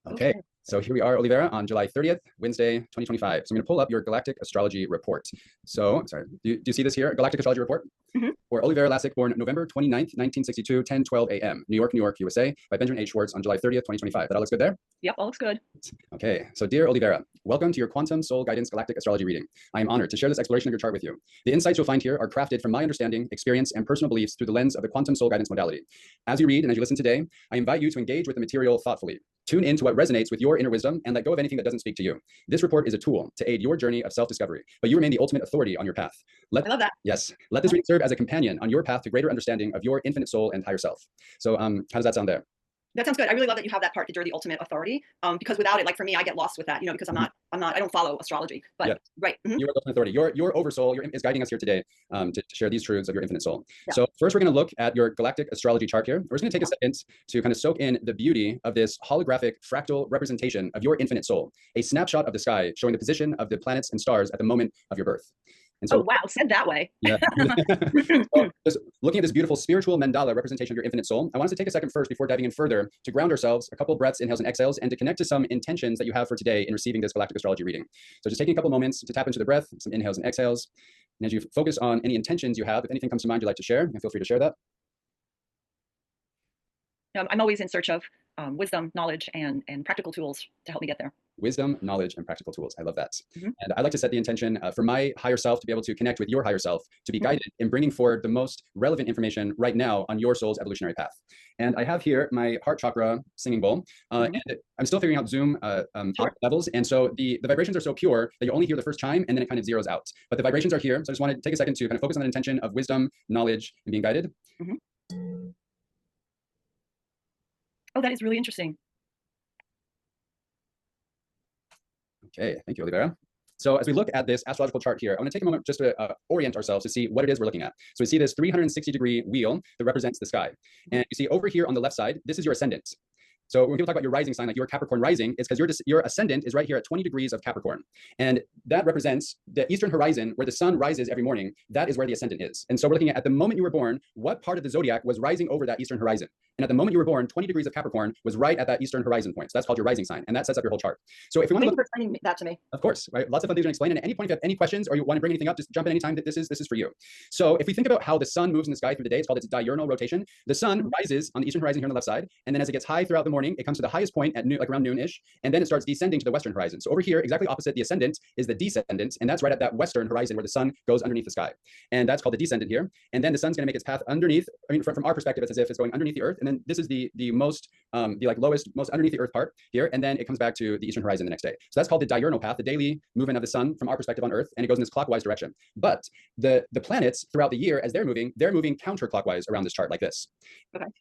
Okay, Okay. so here we are, Olivera, on July 30th, Wednesday, 2025. So I'm going to pull up your galactic astrology report. So, sorry, do you see this here? Galactic astrology report? For Olivera Lazic, born November 29th, 1962, 10:12 a.m., New York, USA, by Benjamin H. Schwartz on July 30th, 2025. That all looks good there? Yep, all looks good. Okay, so dear Olivera, welcome to your Quantum Soul Guidance Galactic Astrology reading. I am honored to share this exploration of your chart with you. The insights you'll find here are crafted from my understanding, experience, and personal beliefs through the lens of the Quantum Soul Guidance modality. As you read and as you listen today, I invite you to engage with the material thoughtfully. Tune in to what resonates with your inner wisdom and let go of anything that doesn't speak to you. This report is a tool to aid your journey of self-discovery, but you remain the ultimate authority on your path. I love that. Yes, let this reading serve as a companion on your path to greater understanding of your infinite soul and higher self. So how does that sound there? That sounds good. I really love that you have that part that you're the ultimate authority. Because without it, like for me, I get lost with that, because I don't follow astrology. But yeah. Right. You're the ultimate authority. Your oversoul is guiding us here today to share these truths of your infinite soul. Yeah. So first, we're going to look at your galactic astrology chart here. We're just going to take a second to kind of soak in the beauty of this holographic fractal representation of your infinite soul, a snapshot of the sky showing the position of the planets and stars at the moment of your birth. And so, oh, wow, said that way. Yeah. So just looking at this beautiful spiritual mandala representation of your infinite soul, I want us to take a second first before diving in further to ground ourselves, a couple breaths, inhales and exhales, and to connect to some intentions that you have for today in receiving this galactic astrology reading. So just taking a couple moments to tap into the breath, some inhales and exhales. And as you focus on any intentions you have, if anything comes to mind you'd like to share, feel free to share that. I'm always in search of wisdom, knowledge, and practical tools to help me get there. Wisdom, knowledge, and practical tools. I love that. And I like to set the intention for my higher self to be able to connect with your higher self, to be guided in bringing forward the most relevant information right now on your soul's evolutionary path. And I have here my heart chakra singing bowl. And I'm still figuring out Zoom levels. And so the vibrations are so pure that you only hear the first chime and then it kind of zeroes out. But the vibrations are here. So I just want to take a second to kind of focus on that intention of wisdom, knowledge, and being guided. Oh, that is really interesting. Okay, thank you, Olivera. So as we look at this astrological chart here, I want to take a moment just to orient ourselves to see what it is we're looking at. So we see this 360-degree wheel that represents the sky. And you see over here on the left side, this is your ascendant. So when people talk about your rising sign, like your Capricorn rising, it's because your ascendant is right here at 20 degrees of Capricorn. And that represents the eastern horizon where the sun rises every morning. That is where the ascendant is. And so we're looking at the moment you were born, what part of the zodiac was rising over that eastern horizon? And at the moment you were born, 20 degrees of Capricorn was right at that eastern horizon point. So that's called your rising sign. And that sets up your whole chart. So if we want to look, thank you for explaining that to me. Of course, right? Lots of fun things to explain. And at any point, if you have any questions or you want to bring anything up, just jump in anytime. That this is for you. So if we think about how the sun moves in the sky through the day, it's called its diurnal rotation. The sun rises on the eastern horizon here on the left side. And then as it gets high throughout the morning, it comes to the highest point at noon, like around noon-ish. And then it starts descending to the western horizon. So over here, exactly opposite the ascendant is the descendant. And that's right at that western horizon where the sun goes underneath the sky. And that's called the descendant here. And then the sun's going to make its path underneath. I mean, from our perspective, it's as if it's going underneath the earth. And then this is the most, lowest, most underneath the earth part here. And then it comes back to the eastern horizon the next day. So that's called the diurnal path, the daily movement of the sun from our perspective on earth. And it goes in this clockwise direction. But the planets throughout the year, as they're moving counterclockwise around this chart like this,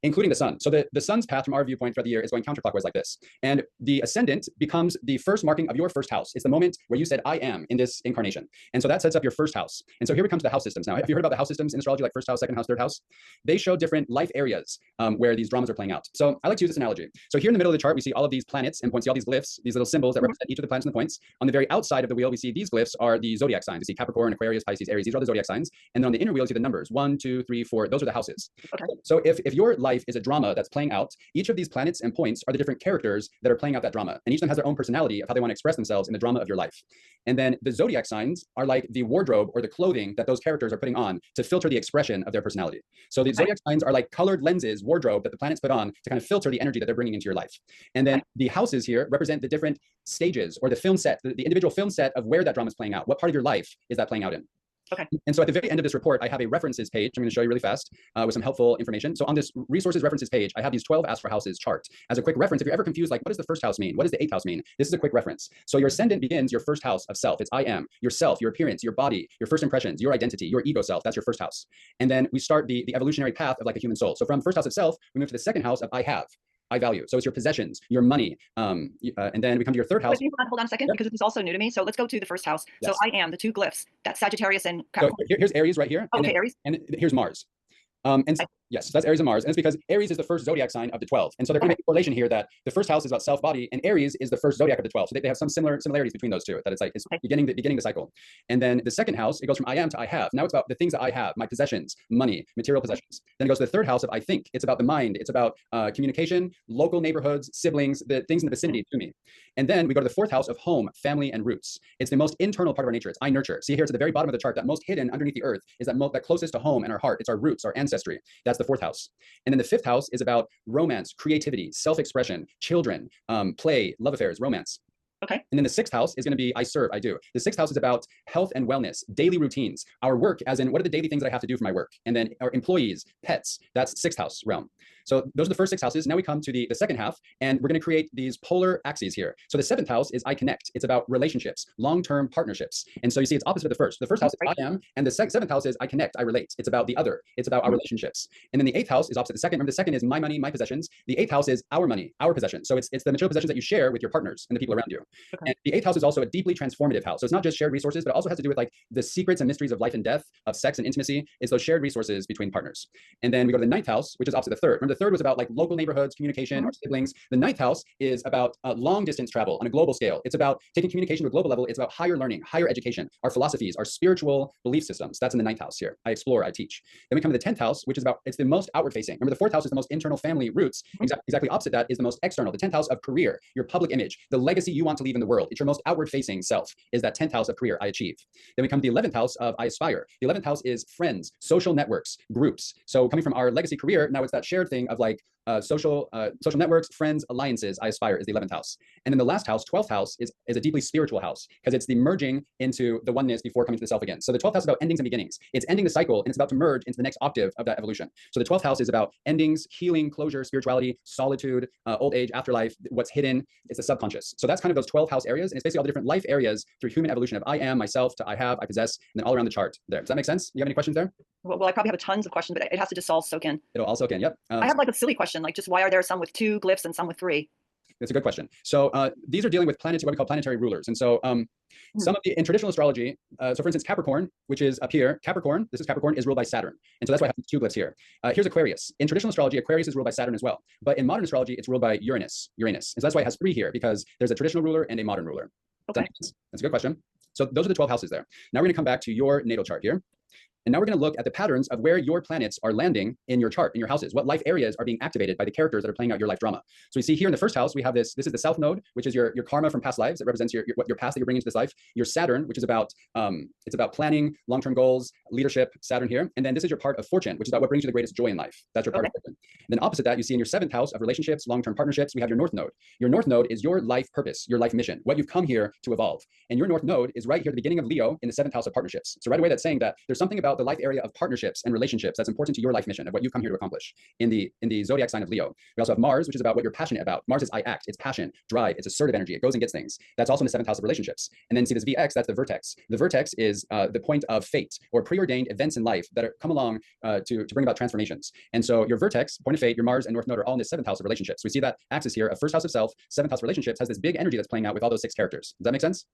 including the sun. So the sun's path from our viewpoint throughout the year is going counterclockwise like this. And the ascendant becomes the first marking of your first house. It's the moment where you said, I am in this incarnation. And so that sets up your first house. And so here we come to the house systems. Now, have you heard about the house systems in astrology, like first house, second house, third house? They show different life areas where these dramas are playing out. So I like to use this analogy. So here in the middle of the chart, we see all of these planets and points, see all these glyphs, these little symbols that represent each of the planets and the points. On the very outside of the wheel, we see these glyphs are the zodiac signs. You see Capricorn, Aquarius, Pisces, Aries. These are all the zodiac signs. And then on the inner wheel, you see the numbers 1, 2, 3, 4. Those are the houses. So if your life is a drama that's playing out, each of these planets and points are the different characters that are playing out that drama. And each of them has their own personality of how they want to express themselves in the drama of your life. And then the zodiac signs are like the wardrobe or the clothing that those characters are putting on to filter the expression of their personality. So the zodiac signs are like colored lenses, wardrobe that the planets put on to kind of filter the energy that they're bringing into your life. And then the houses here represent the different stages or the film set, the individual film set of where that drama is playing out. What part of your life is that playing out in? And so at the very end of this report, I have a references page. I'm going to show you really fast with some helpful information. So on this resources references page, I have these 12 Ask for Houses chart. As a quick reference, if you're ever confused, like what does the first house mean? What does the 8th house mean? This is a quick reference. So your ascendant begins your first house of self. It's I am, yourself, your appearance, your body, your first impressions, your identity, your ego self. That's your first house. And then we start the evolutionary path of like a human soul. So from first house of self, we move to the second house of I have. I value. So it's your possessions, your money. And then we come to your third house. Hold on a second, because this is also new to me. So let's go to the first house. So I am, the two glyphs, that's Sagittarius and Capricorn. So here's Aries right here. Okay, Aries. And here's Mars. And Yes, so that's Aries and Mars. And it's because Aries is the first zodiac sign of the 12. And so they're going to make a correlation here that the first house is about self-body and Aries is the first zodiac of the 12. So they have some similarities between those two, that it's like it's beginning the cycle. And then the second house, it goes from I am to I have. Now it's about the things that I have, my possessions, money, material possessions. Then it goes to the third house of I think. It's about the mind. It's about communication, local neighborhoods, siblings, the things in the vicinity to me. And then we go to the fourth house of home, family, and roots. It's the most internal part of our nature. It's I nurture. See here, it's at the very bottom of the chart, that most hidden underneath the earth is that closest to home and our heart. It's our roots, our ancestry. That's the fourth house. And then the fifth house is about romance, creativity, self-expression, children, play, love affairs, romance. Okay. And then the sixth house is going to be I serve, I do. The sixth house is about health and wellness, daily routines, our work, as in what are the daily things that I have to do for my work? And then our employees, pets, that's sixth house realm. So those are the first six houses. Now we come to the second half, and we're going to create these polar axes here. So the seventh house is I connect. It's about relationships, long-term partnerships. And so you see it's opposite of the first. The first house is I am, and the seventh house is I connect, I relate. It's about the other. It's about our relationships. And then the eighth house is opposite the second. Remember, the second is my money, my possessions. The eighth house is our money, our possessions. So it's the material possessions that you share with your partners and the people around you. Okay. And the eighth house is also a deeply transformative house. So it's not just shared resources, but it also has to do with like the secrets and mysteries of life and death, of sex and intimacy. It's those shared resources between partners. And then we go to the ninth house, which is opposite the third. Remember, the third was about like local neighborhoods, communication, our siblings. The ninth house is about long distance travel on a global scale. It's about taking communication to a global level. It's about higher learning, higher education, our philosophies, our spiritual belief systems. That's in the ninth house here. I explore, I teach. Then we come to the 10th house, which is about, it's the most outward facing. Remember, the fourth house is the most internal, family roots. Exactly opposite that is the most external. The 10th house of career, your public image, the legacy you want to leave in the world. It's your most outward facing self, is that 10th house of career, I achieve. Then we come to the 11th house of I aspire. The 11th house is friends, social networks, groups. So coming from our legacy career, now it's that shared thing of like social networks, friends, alliances. I aspire is the 11th house. And then the last house, 12th house, is a deeply spiritual house because it's the merging into the oneness before coming to the self again. So the 12th house is about endings and beginnings. It's ending the cycle and it's about to merge into the next octave of that evolution. So the 12th house is about endings, healing, closure, spirituality, solitude, old age, afterlife, what's hidden. It's the subconscious. So that's kind of those 12 house areas. And it's basically all the different life areas through human evolution of I am, myself, to I have, I possess, and then all around the chart there. Does that make sense? You have any questions there? Well, I probably have tons of questions, but it has to just all soak in. It'll all soak in, yep. I have like a silly question, like just why are there some with 2 glyphs and some with 3? That's a good question. So these are dealing with what we call planetary rulers. And so some of the, in traditional astrology, so for instance, Capricorn, which is up here, Capricorn, this is Capricorn, is ruled by Saturn. And so that's why I have these 2 glyphs here. Here's Aquarius. In traditional astrology, Aquarius is ruled by Saturn as well. But in modern astrology, it's ruled by Uranus. And so that's why it has 3 here, because there's a traditional ruler and a modern ruler. Okay. That's a good question. So those are the 12 houses there. Now we're going to come back to your natal chart here. And now we're going to look at the patterns of where your planets are landing in your chart, in your houses. What life areas are being activated by the characters that are playing out your life drama. So we see here in the first house, we have this is the South Node, which is your karma from past lives. It represents your past that you're bringing into this life. Your Saturn, which is about, it's about planning, long-term goals, leadership, Saturn here. And then this is your part of Fortune, which is about what brings you the greatest joy in life. That's your part of Fortune. And then opposite that, you see in your 7th house of relationships, long-term partnerships, we have your North Node. Your North Node is your life purpose, your life mission, what you've come here to evolve. And your North Node is right here at the beginning of Leo in the 7th house of partnerships. So right away, that's saying that there's something about the life area of partnerships and relationships that's important to your life mission of what you've come here to accomplish in the zodiac sign of Leo. We also have Mars, which is about what you're passionate about. Mars is I act, it's passion, drive, it's assertive energy, it goes and gets things. That's also in the 7th house of relationships. And then see this VX, that's the vertex. The vertex is the point of fate or preordained events in life that come along to bring about transformations. And so your vertex, point of fate, your Mars and North Node are all in the 7th house of relationships. We see that axis here of 1st house of self, 7th house of relationships has this big energy that's playing out with all those 6 characters. Does that make sense?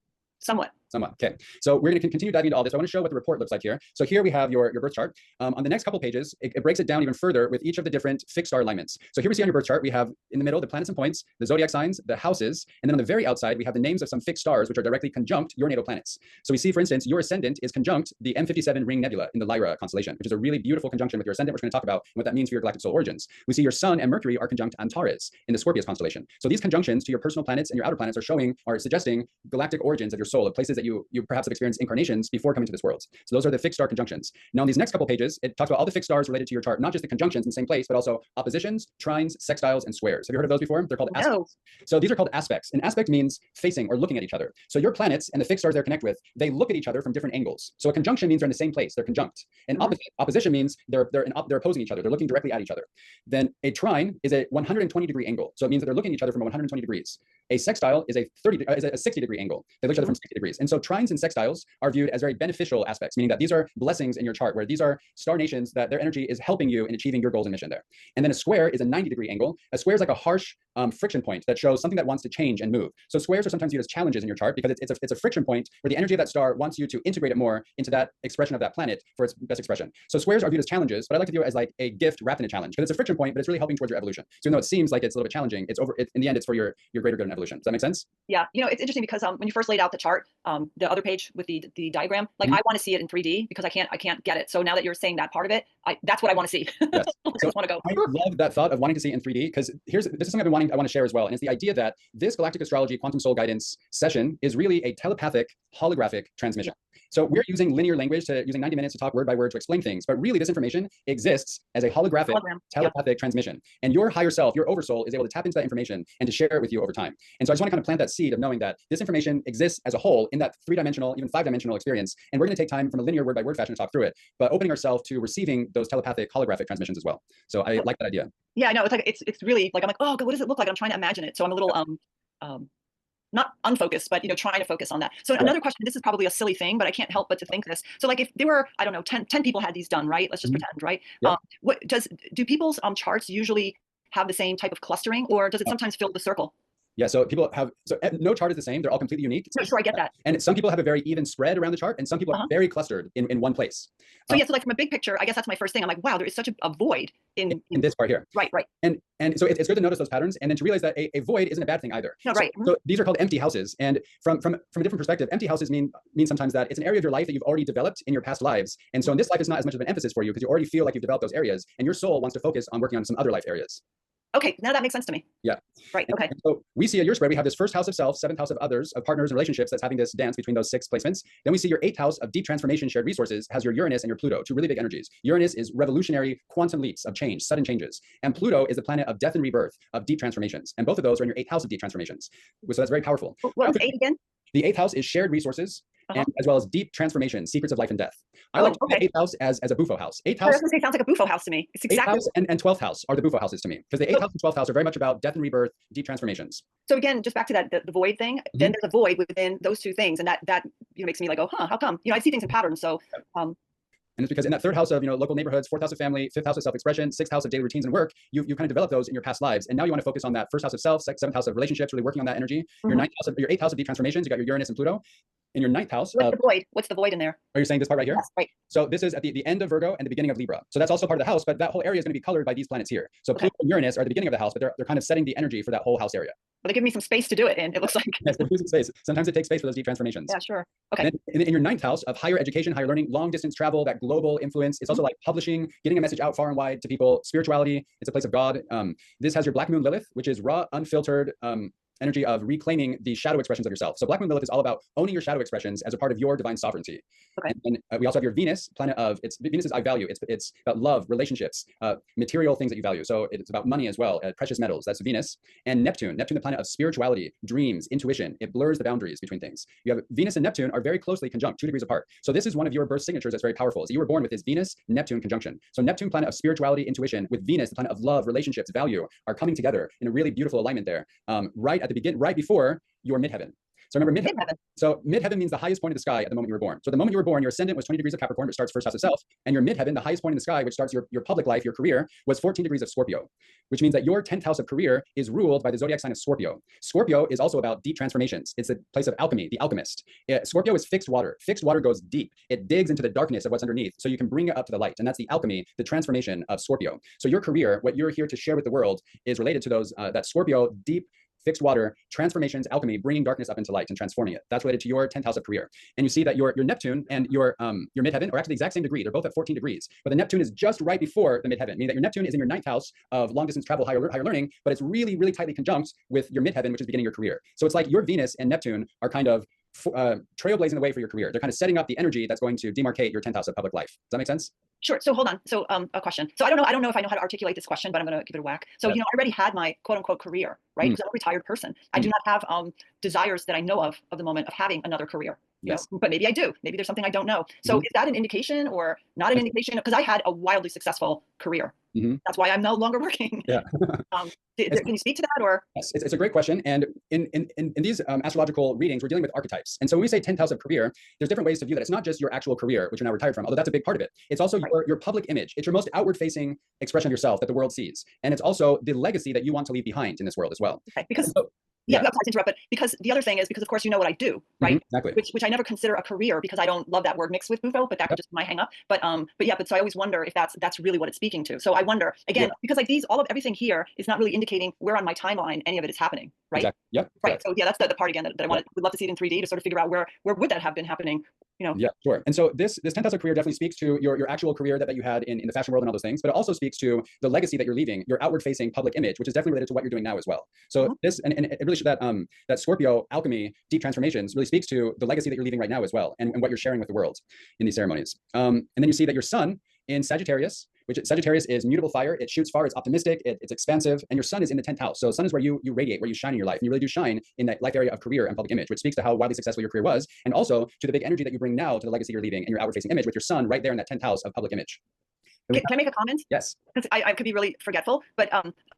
Somewhat. Okay. So we're going to continue diving into all this. I want to show what the report looks like here. So here we have your birth chart. On the next couple pages, it breaks it down even further with each of the different fixed star alignments. So here we see on your birth chart, we have in the middle the planets and points, the zodiac signs, the houses, and then on the very outside, we have the names of some fixed stars, which are directly conjunct your natal planets. So we see, for instance, your ascendant is conjunct the M57 ring nebula in the Lyra constellation, which is a really beautiful conjunction with your ascendant. We're going to talk about what that means for your galactic soul origins. We see your sun and Mercury are conjunct Antares in the Scorpius constellation. So these conjunctions to your personal planets and your outer planets are suggesting galactic origins of your soul, of places that you perhaps have experienced incarnations before coming to this world. So those are the fixed star conjunctions. Now, in these next couple pages, it talks about all the fixed stars related to your chart, not just the conjunctions in the same place, but also oppositions, trines, sextiles, and squares. Have you heard of those before? They're called aspects. So these are called aspects. An aspect means facing or looking at each other. So your planets and the fixed stars they connect with, they look at each other from different angles. So a conjunction means they're in the same place, they're conjunct. And opposition means they're opposing each other, they're looking directly at each other. Then a trine is a 120-degree angle. So it means that they're looking at each other from 120 degrees. A sextile is a 60-degree angle. They look at each other from 60 degrees. And so trines and sextiles are viewed as very beneficial aspects, meaning that these are blessings in your chart, where these are star nations that their energy is helping you in achieving your goals and mission there. And then a square is a 90-degree angle. A square is like a harsh friction point that shows something that wants to change and move. So squares are sometimes viewed as challenges in your chart because it's a friction point where the energy of that star wants you to integrate it more into that expression of that planet for its best expression. So squares are viewed as challenges, but I like to view it as like a gift wrapped in a challenge, because it's a friction point, but it's really helping towards your evolution. So even though it seems like it's a little bit challenging, in the end, it's for your greater good in evolution. Does that make sense? Yeah, it's interesting because when you first laid out the chart, the other page with the diagram, like I want to see it in 3D because I can't get it. So now that you're saying that part of it, that's what I want to see. Yes. I just want to go. I love that thought of wanting to see it in 3D, because this is something I want to share as well. And it's the idea that this galactic astrology quantum soul guidance session is really a telepathic holographic transmission. So we're using linear language using 90 minutes to talk word by word to explain things, but really this information exists as a holographic telepathic transmission. And your higher self, your oversoul, is able to tap into that information and to share it with you over time. And so I just want to kind of plant that seed of knowing that this information exists as a whole in that 3-dimensional, even 5-dimensional experience. And we're going to take time from a linear word by word fashion to talk through it, but opening ourselves to receiving those telepathic holographic transmissions as well. So I like that idea. Yeah, no, it's like it's really like I'm like, oh God, what does it look like? I'm trying to imagine it. So I'm a little not unfocused, but trying to focus on that. So another question, this is probably a silly thing, but I can't help but to think this. So like if there were, I don't know, 10 people had these done, right? Let's just pretend, right? Do people's charts usually have the same type of clustering, or does it sometimes fill the circle? Yeah, so no chart is the same. They're all completely unique. Sure, I get that. And some people have a very even spread around the chart, and some people are very clustered in one place. So yeah, so like from a big picture, I guess that's my first thing. I'm like, wow, there is such a void in this part here. Right. And so it's good to notice those patterns, and then to realize that a void isn't a bad thing either. No, right. So these are called empty houses. And from a different perspective, empty houses mean sometimes that it's an area of your life that you've already developed in your past lives. And so in this life, it's not as much of an emphasis for you because you already feel like you've developed those areas, and your soul wants to focus on working on some other life areas. Okay, now that makes sense to me. Yeah. Right. Okay. And so we see at your spread, we have this first house of self, 7th house of others, of partners and relationships, that's having this dance between those 6 placements. Then we see your 8th house of deep transformation, shared resources, has your Uranus and your Pluto, 2 really big energies. Uranus is revolutionary quantum leaps of change, sudden changes. And Pluto is the planet of death and rebirth, of deep transformations. And both of those are in your 8th house of deep transformations. So that's very powerful. What was 8 again? The 8th house is shared resources, and as well as deep transformation, secrets of life and death. I like the 8th house as a Bufo house. 8th house. It sounds like a Bufo house to me. It's exactly. 8th house and 12th house are the Bufo houses to me, because the 8th house and 12th house are very much about death and rebirth, deep transformations. So again, just back to that the void thing. Then there's a void within those 2 things, and that makes me like, oh, how come? I see things in patterns. So. And it's because in that 3rd house of local neighborhoods, 4th house of family, 5th house of self-expression, 6th house of daily routines and work, you kind of developed those in your past lives. And now you want to focus on that 1st house of self, 7th house of relationships, really working on that energy. Your 8th house of deep transformations, you got your Uranus and Pluto. In your 9th house. What's the void in there? Are you saying this part right here? Yes, right. So this is at the end of Virgo and the beginning of Libra. So that's also part of the house, but that whole area is going to be colored by these planets here. So Pluto and Uranus are at the beginning of the house, but they're kind of setting the energy for that whole house area. But they give me some space to do it in, it looks like. Yes, they're losing space. Sometimes it takes space for those deep transformations. Yeah, sure. Okay. In your 9th house of higher education, higher learning, long distance travel, that global influence. It's also like publishing, getting a message out far and wide to people. Spirituality, it's a place of God. This has your Black Moon Lilith, which is raw, unfiltered, energy of reclaiming the shadow expressions of yourself. So Black Moon Lilith is all about owning your shadow expressions as a part of your divine sovereignty. Okay. And we also have your Venus, planet of, Venus is I value. It's about love, relationships, material things that you value. So it's about money as well, precious metals, that's Venus. And Neptune, the planet of spirituality, dreams, intuition. It blurs the boundaries between things. You have Venus and Neptune are very closely conjunct, 2 degrees apart. So this is one of your birth signatures that's very powerful. So you were born with this Venus-Neptune conjunction. So Neptune, planet of spirituality, intuition, with Venus, the planet of love, relationships, value, are coming together in a really beautiful alignment there, right at the beginning, right before your midheaven. So remember midheaven. So midheaven means the highest point of the sky at the moment you were born. So the moment you were born, your ascendant was 20 degrees of Capricorn, which starts 1st house of self, and your midheaven, the highest point in the sky, which starts your public life, your career, was 14 degrees of Scorpio, which means that your 10th house of career is ruled by the zodiac sign of Scorpio. Scorpio is also about deep transformations. It's a place of alchemy, the alchemist. Scorpio is fixed water. Fixed water goes deep. It digs into the darkness of what's underneath, so you can bring it up to the light. And that's the alchemy, the transformation of Scorpio. So your career, what you're here to share with the world, is related to those that Scorpio deep fixed water, transformations, alchemy, bringing darkness up into light and transforming it. That's related to your 10th house of career. And you see that your Neptune and your midheaven are actually the exact same degree. They're both at 14 degrees, but the Neptune is just right before the midheaven, meaning that your Neptune is in your 9th house of long distance travel, higher learning, but it's really, really tightly conjunct with your midheaven, which is beginning your career. So it's like your Venus and Neptune are kind of trailblazing the way for your career. They're kind of setting up the energy that's going to demarcate your 10th house of public life. Does that make sense? Sure. So hold on. So a question. So I don't know if I know how to articulate this question, but I'm going to give it a whack. So, I already had my quote unquote career, right? Because I'm a retired person. I do not have desires that I know of the moment of having another career. Yes. But maybe I do. Maybe there's something I don't know. So is that an indication or not an indication? Because I had a wildly successful career. That's why I'm no longer working. Yeah. Can you speak to that, or? Yes, it's a great question. And in these astrological readings, we're dealing with archetypes. And so when we say 10th house of career, there's different ways to view that. It's not just your actual career, which you're now retired from, although that's a big part of it. It's also your public image. It's your most outward facing expression of yourself that the world sees. And it's also the legacy that you want to leave behind in this world as well. Okay, because yeah, not to interrupt, but because the other thing is, because of course you know what I do, right? Exactly. Which I never consider a career, because I don't love that word mixed with bufo, but that could just be my hang up. But so I always wonder if that's really what it's speaking to. So I wonder again, because like everything here is not really indicating where on my timeline any of it is happening, right? Exactly. Yep. Right. Correct. So yeah, that's the part again that I would love to see it in 3D to sort of figure out where would that have been happening. You know. Yeah, sure. And so this 10th house of career definitely speaks to your actual career that you had in the fashion world and all those things, but it also speaks to the legacy that you're leaving, your outward facing public image, which is definitely related to what you're doing now as well. So this, and it really should that Scorpio alchemy, deep transformations really speaks to the legacy that you're leaving right now as well, and what you're sharing with the world in these ceremonies. And then you see that your sun in Sagittarius, which Sagittarius is mutable fire. It shoots far, it's optimistic, it's expansive, and your sun is in the 10th house. So sun is where you radiate, where you shine in your life. And you really do shine in that life area of career and public image, which speaks to how wildly successful your career was, and also to the big energy that you bring now to the legacy you're leaving and your outward facing image with your sun right there in that 10th house of public image. Can I make a comment? Yes. I could be really forgetful, but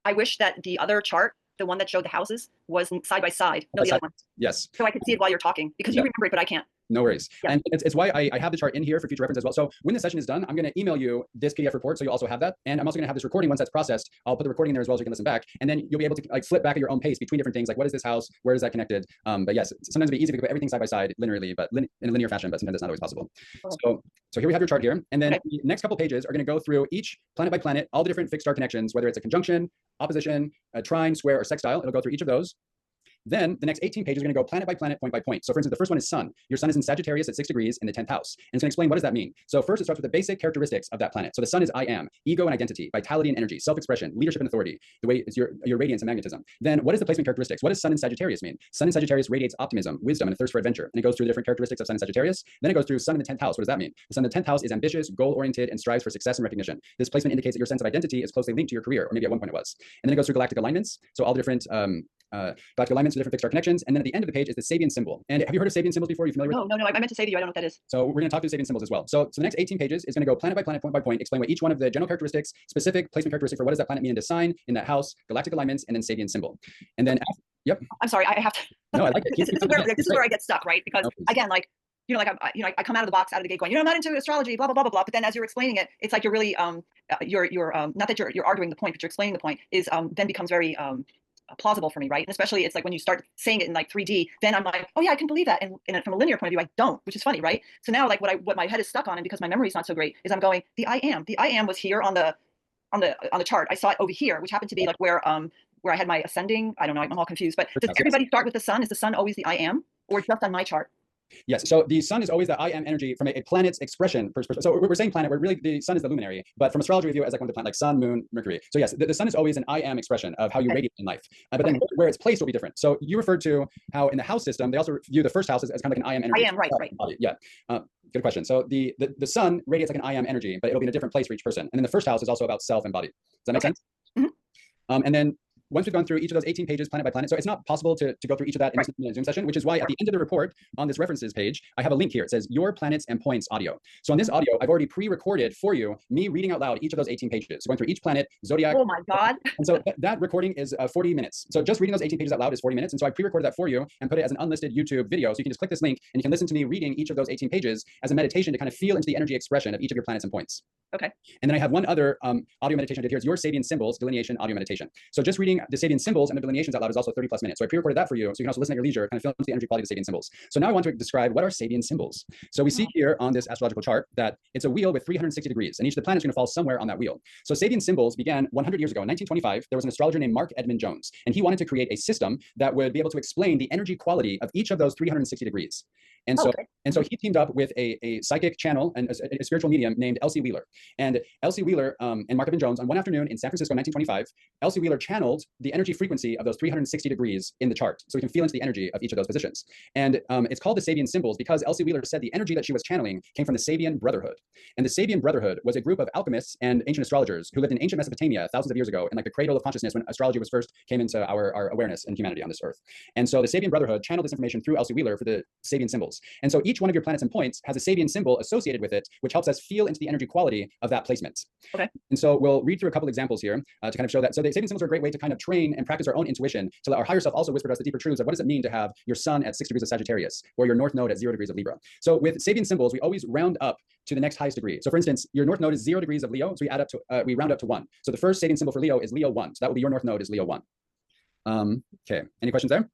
I wish that the other chart, the one that showed the houses, was side by side. No, the other one. Yes. So I could see it while you're talking, because you remember it, but I can't. No worries. Yeah. And it's why I have the chart in here for future reference as well. So when the session is done, I'm going to email you this PDF report, so you also have that. And I'm also going to have this recording once that's processed. I'll put the recording in there as well, so you can listen back. And then you'll be able to like flip back at your own pace between different things, like what is this house, where is that connected? But yes, sometimes it'd be easy to put everything side by side linearly, but in a linear fashion, but sometimes it's not always possible. So here we have your chart here. And then the next couple pages are going to go through each planet by planet, all the different fixed star connections, whether it's a conjunction, opposition, a trine, square, or sextile. It'll go through each of those. Then the next 18 pages are going to go planet by planet, point by point. So for instance, the first one is sun. Your sun is in Sagittarius at 6 degrees in the 10th house. And it's going to explain what does that mean. So first it starts with the basic characteristics of that planet. So the sun is I am, ego and identity, vitality and energy, self-expression, leadership and authority, the way it's your radiance and magnetism. Then what is the placement characteristics? What does sun in Sagittarius mean? Sun in Sagittarius radiates optimism, wisdom, and a thirst for adventure. And it goes through the different characteristics of sun in Sagittarius. Then it goes through sun in the 10th house. What does that mean? The sun in the 10th house is ambitious, goal-oriented, and strives for success and recognition. This placement indicates that your sense of identity is closely linked to your career, or maybe at one point it was. And then it goes through galactic alignments. So all the different galactic alignments, different fixed star connections. And then at the end of the page is the Sabian symbol. And have you heard of Sabian symbols before? Are you familiar with No. I meant to say to you, I don't know what that is. So we're going to talk through Sabian symbols as well. So the next 18 pages is going to go planet by planet, point by point, explain what each one of the general characteristics, specific placement characteristic for what does that planet mean in the sign, in that house, galactic alignments, and then Sabian symbol. And then, yep. I'm sorry, I have to. No, I like it. This is where I get stuck, right? Because again, like, I come out of the box, out of the gate going, I'm not into astrology, blah, blah, blah, blah, blah. But then as you're explaining it, it's like you're really, you're not that you're arguing the point, but you're explaining the point is then becomes very, plausible for me, right? And especially it's like when you start saying it in like 3D, then I'm like, oh yeah, I can believe that. And from a linear point of view, I don't, which is funny, right? So now like what my head is stuck on, and because my memory is not so great, is I'm going, the I am was here on the chart. I saw it over here, which happened to be like where I had my ascending. I don't know, I'm all confused. But does everybody start with the sun? Is the sun always the I am, or just on my chart? Yes. So the sun is always the I am energy from a planet's expression perspective. So we're saying planet, where really the sun is the luminary, but from astrology we view it as like one of the planets, like sun, moon, Mercury. So yes, the sun is always an I am expression of how you radiate in life. But then where it's placed will be different. So you referred to how in the house system, they also view the first house as kind of like an I am energy. I am, right. Yeah. Good question. So the sun radiates like an I am energy, but it'll be in a different place for each person. And then the first house is also about self and body. Does that make sense? And then once we've gone through each of those 18 pages planet by planet, so it's not possible to go through each of that in a Zoom session, which is why at the end of the report on this references page, I have a link here. It says your planets and points audio. So on this audio, I've already pre-recorded for you, me reading out loud each of those 18 pages. So going through each planet, zodiac. Oh my God. And so that recording is 40 minutes. So just reading those 18 pages out loud is 40 minutes. And so I pre-recorded that for you and put it as an unlisted YouTube video. So you can just click this link and you can listen to me reading each of those 18 pages as a meditation to kind of feel into the energy expression of each of your planets and points. Okay. And then I have one other audio meditation I did here. It's your Sabian symbols delineation audio meditation. So just reading the Sabian symbols and the delineations out loud is also 30+ minutes. So I pre-recorded that for you, so you can also listen at your leisure, kind of feel into the energy quality of the Sabian symbols. So now I want to describe what are Sabian symbols. So we see here on this astrological chart that it's a wheel with 360 degrees, and each of the planets is going to fall somewhere on that wheel. So Sabian symbols began 100 years ago. In 1925, there was an astrologer named Mark Edmund Jones, and he wanted to create a system that would be able to explain the energy quality of each of those 360 degrees. And so he teamed up with a psychic channel and a spiritual medium named Elsie Wheeler. And Elsie Wheeler and Mark Edmund Jones on one afternoon in San Francisco in 1925, Elsie Wheeler channeled the energy frequency of those 360 degrees in the chart. So we can feel into the energy of each of those positions. And it's called the Sabian symbols because Elsie Wheeler said the energy that she was channeling came from the Sabian Brotherhood. And the Sabian Brotherhood was a group of alchemists and ancient astrologers who lived in ancient Mesopotamia thousands of years ago in like the cradle of consciousness when astrology was first came into our awareness and humanity on this earth. And so the Sabian Brotherhood channeled this information through Elsie Wheeler for the Sabian symbols. symbols. And so each one of your planets and points has a Sabian symbol associated with it, which helps us feel into the energy quality of that placement. Okay. And so we'll read through a couple examples here to kind of show that. So the Sabian symbols are a great way to kind of train and practice our own intuition, to let our higher self also whisper to us the deeper truths of what does it mean to have your sun at 6 degrees of Sagittarius or your north node at 0 degrees of Libra. So with Sabian symbols, we always round up to the next highest degree. So for instance, your north node is 0 degrees of Leo, so we add up to we round up to 1. So the first Sabian symbol for Leo is Leo 1. So that will be your north node is Leo 1. Okay, any questions there?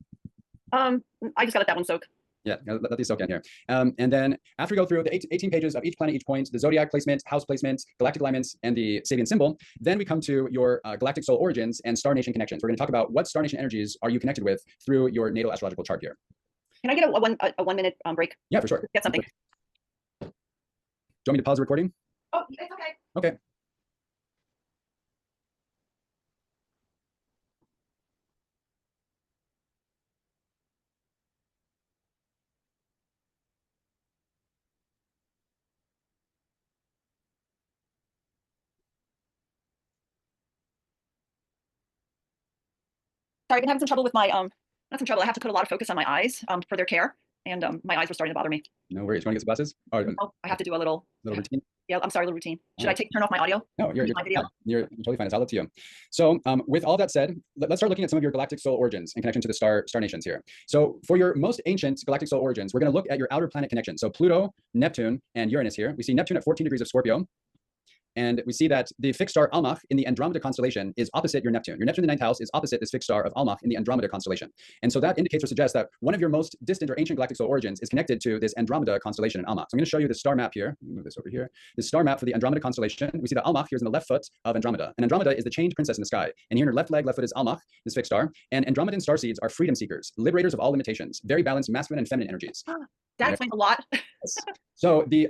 I just got to let that one soak. Yeah, let these soak in here. And then after we go through the 18 pages of each planet, each point, the zodiac placement, house placements, galactic alignments, and the Sabian symbol, then we come to your galactic soul origins and star nation connections. We're going to talk about what star nation energies are you connected with through your natal astrological chart here. Can I get a 1 minute break? Yeah, for sure. Get something. Do you want me to pause the recording? Oh, it's okay. Okay. Sorry, I've been having some trouble with my not some trouble. I have to put a lot of focus on my eyes for their care, and my eyes were starting to bother me. No worries. You want to get some glasses? Oh, I have to do a little routine. Yeah, I'm sorry, a little routine. Should I turn off my audio? No, you're totally fine. It's all up to you. So with all that said, let's start looking at some of your galactic soul origins in connection to the star nations here. So for your most ancient galactic soul origins, we're going to look at your outer planet connection. So Pluto, Neptune, and Uranus here. We see Neptune at 14 degrees of Scorpio. And we see that the fixed star Almach in the Andromeda constellation is opposite your Neptune. Your Neptune in the 9th house is opposite this fixed star of Almach in the Andromeda constellation. And so that indicates or suggests that one of your most distant or ancient galactic soul origins is connected to this Andromeda constellation in Almach. So I'm going to show you the star map here. Move this over here. The star map for the Andromeda constellation. We see that Almach here is in the left foot of Andromeda. And Andromeda is the chained princess in the sky. And here in her left leg, left foot is Almach, this fixed star. And Andromedan starseeds are freedom seekers, liberators of all limitations, very balanced masculine and feminine energies. That explains a lot. So the